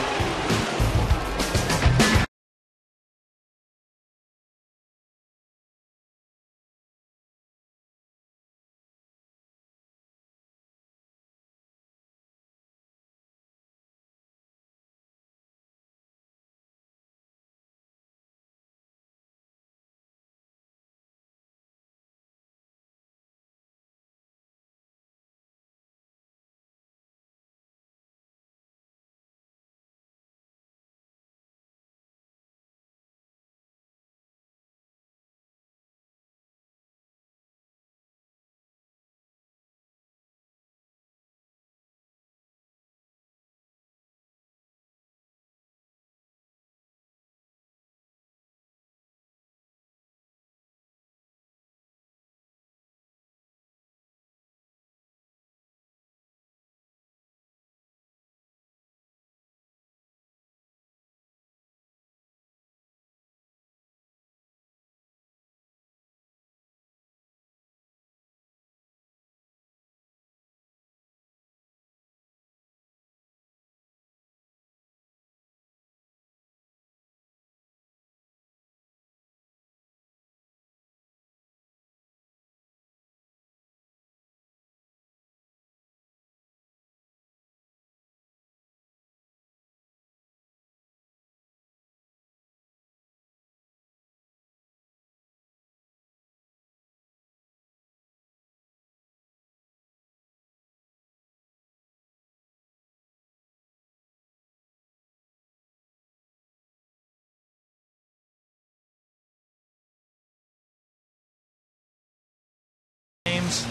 ones.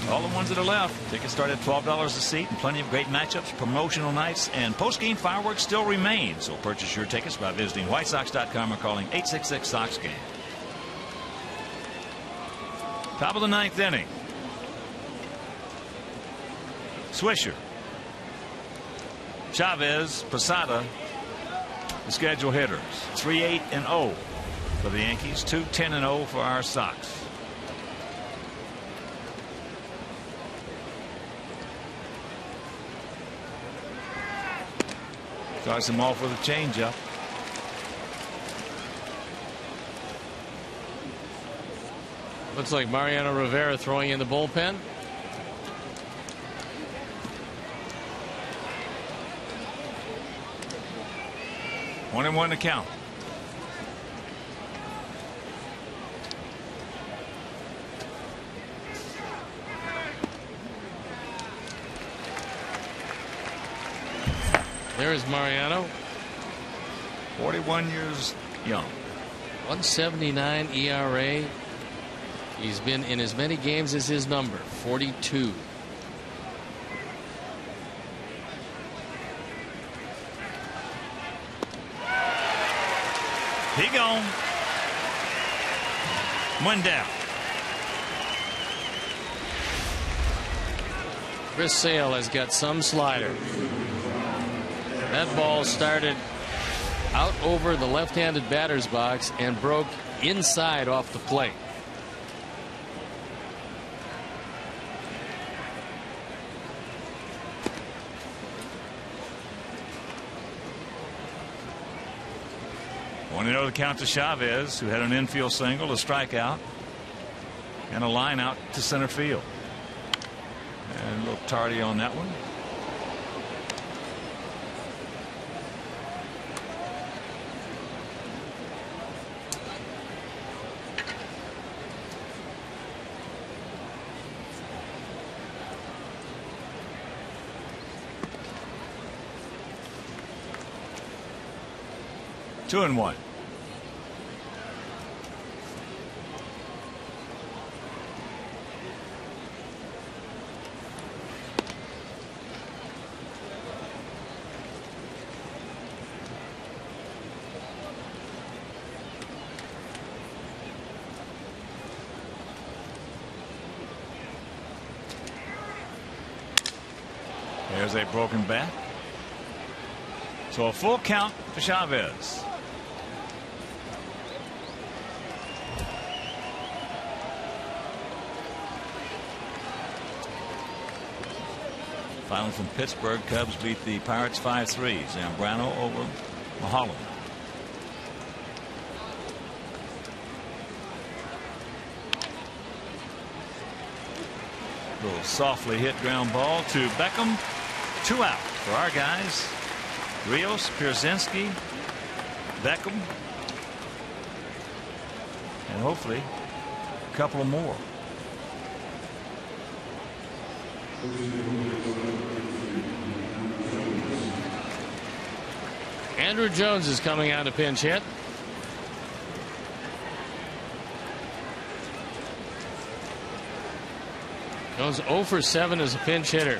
All the ones that are left. Tickets start at $12 a seat, and plenty of great matchups, promotional nights, and post-game fireworks still remain. So purchase your tickets by visiting whitesox.com or calling 866-SOX-GAME. Top of the 9th inning. Swisher, Chavez, Posada, the schedule hitters. 3-8-0 for the Yankees, 2-10-0 for our Sox. Starts him off with a changeup. Looks like Mariano Rivera throwing in the bullpen. One and one to count. There is Mariano. 41 years young. 1.79 ERA. He's been in as many games as his number, 42. He gone. One down. Chris Sale has got some slider. That ball started out over the left-handed batter's box and broke inside off the plate. One to know the count to Chavez, who had an infield single, a strikeout, and a line out to center field. And a little tardy on that one. Two and one. There's a broken bat. So a full count for Chavez. Final from Pittsburgh. Cubs beat the Pirates 5-3. Zambrano over Mulholland. Little softly hit ground ball to Beckham. 2 out for our guys. Rios, Pierzynski, Beckham, and hopefully a couple of more. Andrew Jones is coming out to pinch hit. Jones 0 for 7 as a pinch hitter.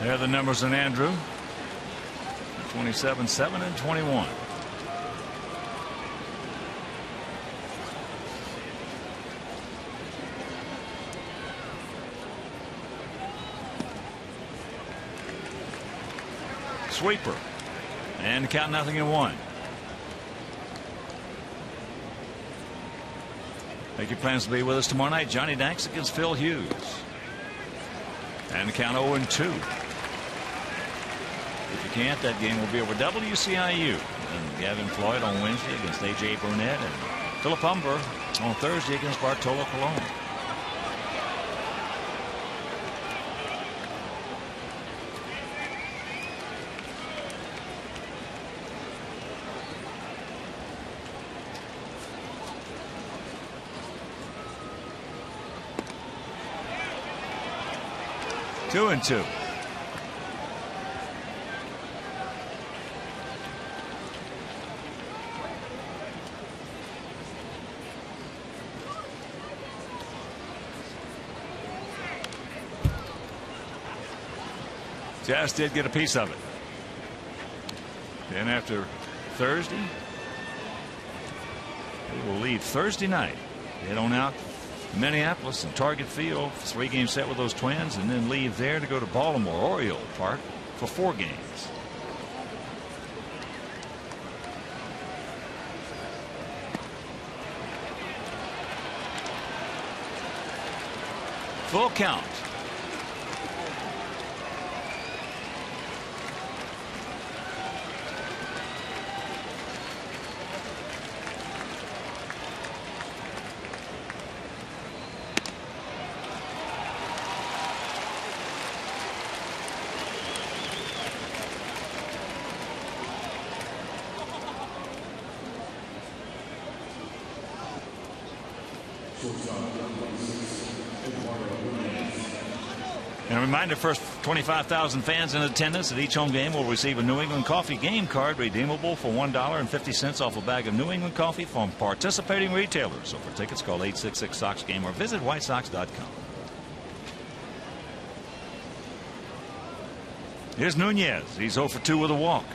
There are the numbers on Andrew. 27, 7, and 21. Sweeper. And count 0-1. Make your plans to be with us tomorrow night. Johnny Danks against Phil Hughes. And the count 0-2. If you can't, that game will be over WCIU. And Gavin Floyd on Wednesday against A.J. Burnett. And Philip Humber on Thursday against Bartolo Colon. Two and two. Jazz did get a piece of it. Then after Thursday, they will leave Thursday night, head on out to Minneapolis and Target Field, 3-game set with those Twins, and then leave there to go to Baltimore Oriole Park for 4 games. Full count. And a reminder, first 25,000 fans in attendance at each home game will receive a New England Coffee game card redeemable for $1.50 off a bag of New England coffee from participating retailers. So for tickets, call 866-SOX-GAME or visit whitesox.com. Here's Nunez. He's 0 for 2 with a walk.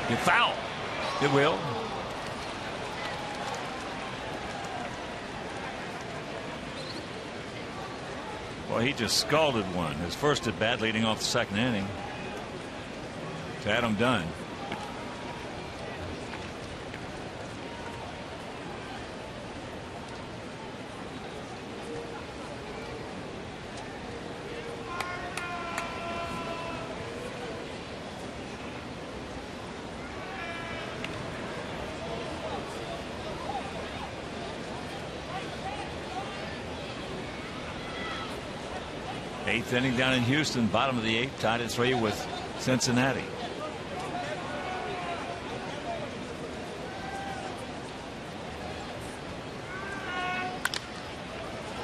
You foul. It will. Well, he just scalded one. His first at bat leading off the second inning. To Adam Dunn. Eighth inning down in Houston, bottom of the 8th, tied at 3 with Cincinnati.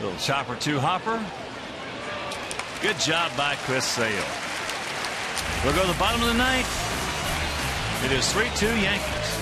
Little chopper 2 hopper. Good job by Chris Sale. We'll go to the bottom of the 9th. It is 3-2 Yankees.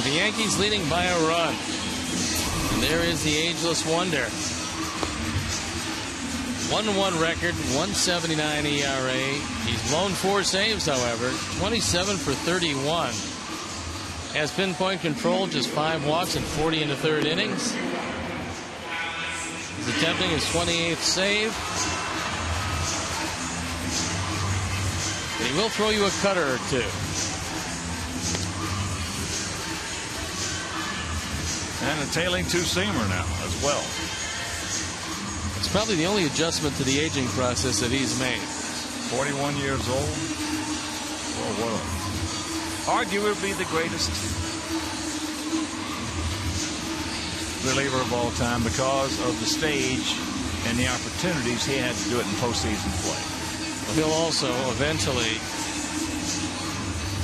The Yankees leading by a run. And there is the ageless wonder. 1-1 record, 1.79 ERA. He's blown 4 saves, however. 27 for 31. Has pinpoint control, just 5 walks and 40 in the 3rd innings. He's a attempting his 28th save. And he will throw you a cutter or two. And a tailing two-seamer now as well. It's probably the only adjustment to the aging process that he's made. 41 years old. Well, arguably the greatest reliever of all time because of the stage and the opportunities he had to do it in postseason play. He'll also eventually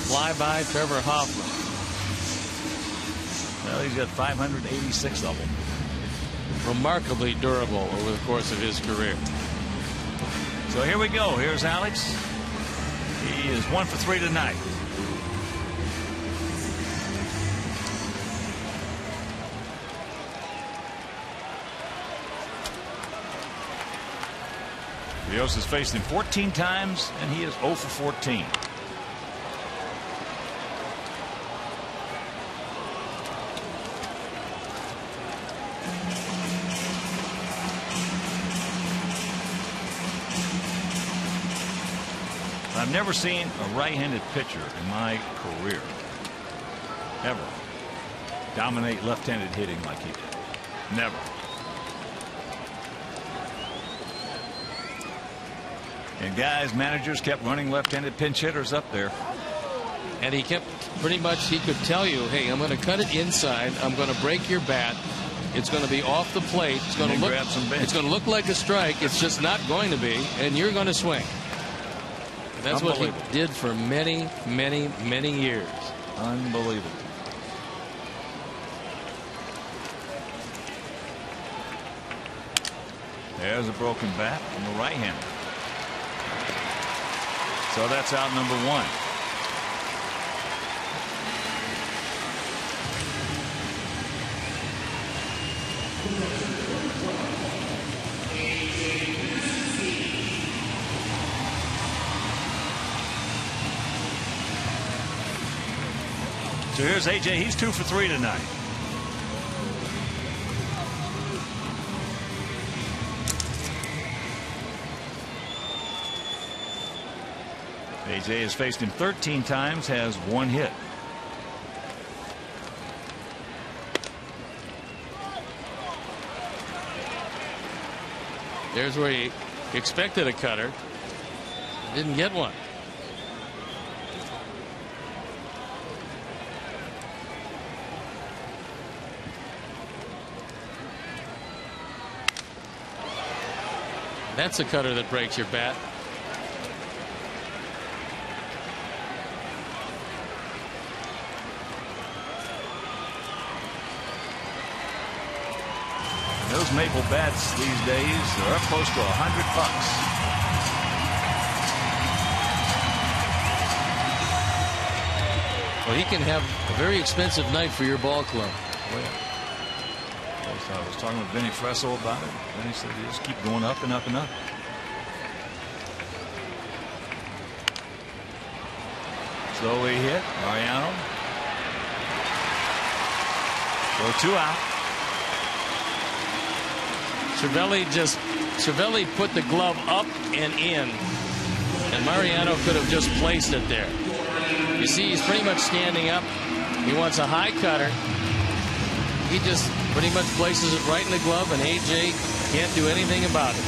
fly by Trevor Hoffman. Well, he's got 586 of them. Remarkably durable over the course of his career. So here we go. Here's Alex. He is 1 for 3 tonight. Rios has faced him 14 times, and he is 0 for 14. I've never seen a right-handed pitcher in my career ever dominate left-handed hitting like he did. Never. And guys, managers kept running left-handed pinch hitters up there. And he kept pretty much, he could tell you, hey, I'm going to cut it inside. I'm going to break your bat. It's going to be off the plate. It's going to look like a strike. It's just not going to be. And you're going to swing. That's what he did for many, many, many years. Unbelievable. There's a broken bat from the right hander. So that's out number 1. So here's AJ. He's 2 for 3 tonight. AJ has faced him 13 times, has 1 hit. There's where he expected a cutter. Didn't get one. That's a cutter that breaks your bat. Those maple bats these days are up close to $100. Well, he can have a very expensive night for your ball club. I was talking with Benny Fresso about it. Benny said you just keep going up and up and up. Slowly hit. Mariano. So 2 out. Cervelli put the glove up and in, and Mariano could have just placed it there. You see, he's pretty much standing up. He wants a high cutter. He just pretty much places it right in the glove, and AJ can't do anything about it.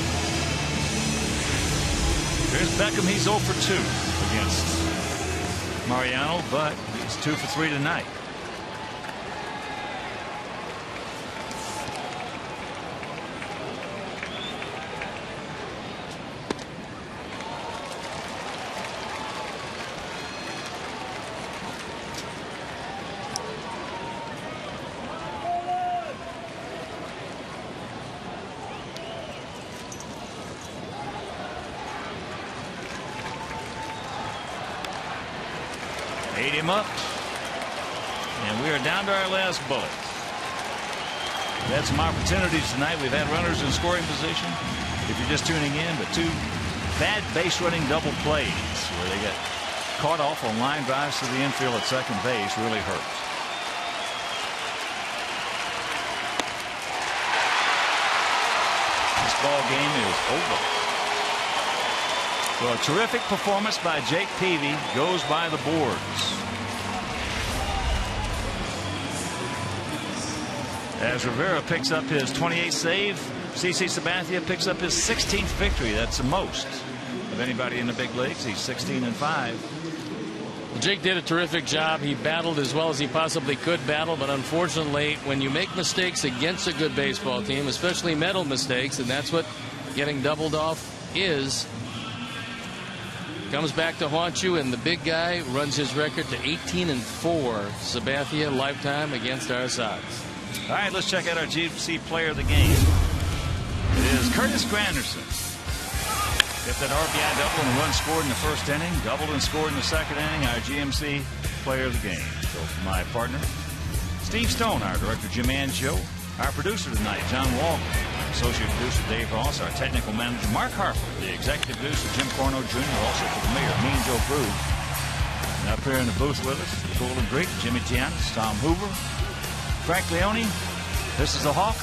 Here's Beckham. He's 0 for 2 against Mariano, but he's 2 for 3 tonight. Ate him up, and we are down to our last bullet. We've had some opportunities tonight. We've had runners in scoring position, if you're just tuning in, but 2 bad base running double plays where they got caught off on line drives to the infield at second base really hurts. ball game is over. So a terrific performance by Jake Peavy goes by the boards. As Rivera picks up his 28th save, CC Sabathia picks up his 16th victory. That's the most of anybody in the big leagues. He's 16-5. Jake did a terrific job. He battled as well as he possibly could battle, but unfortunately, when you make mistakes against a good baseball team, especially mental mistakes, and that's what getting doubled off is, comes back to haunt you, and the big guy runs his record to 18-4 Sabathia lifetime against our Sox. All right, let's check out our GMC player of the game. It is Curtis Granderson. If that RBI double and run scored in the first inning, doubled and scored in the second inning, our GMC player of the game. So for my partner, Steve Stone, our director, Jim Anjo, our producer tonight, John Walker, our associate producer, Dave Ross, our technical manager, Mark Harper, the executive producer, Jim Corno Jr., also for the mayor, me and Joe Cruz. And up here in the booth with us, the cool and great Jimmy Tianis, Tom Hoover, Frank Leone. This is the Hawk.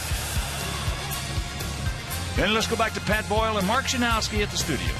And let's go back to Pat Boyle and Mark Janowski at the studio.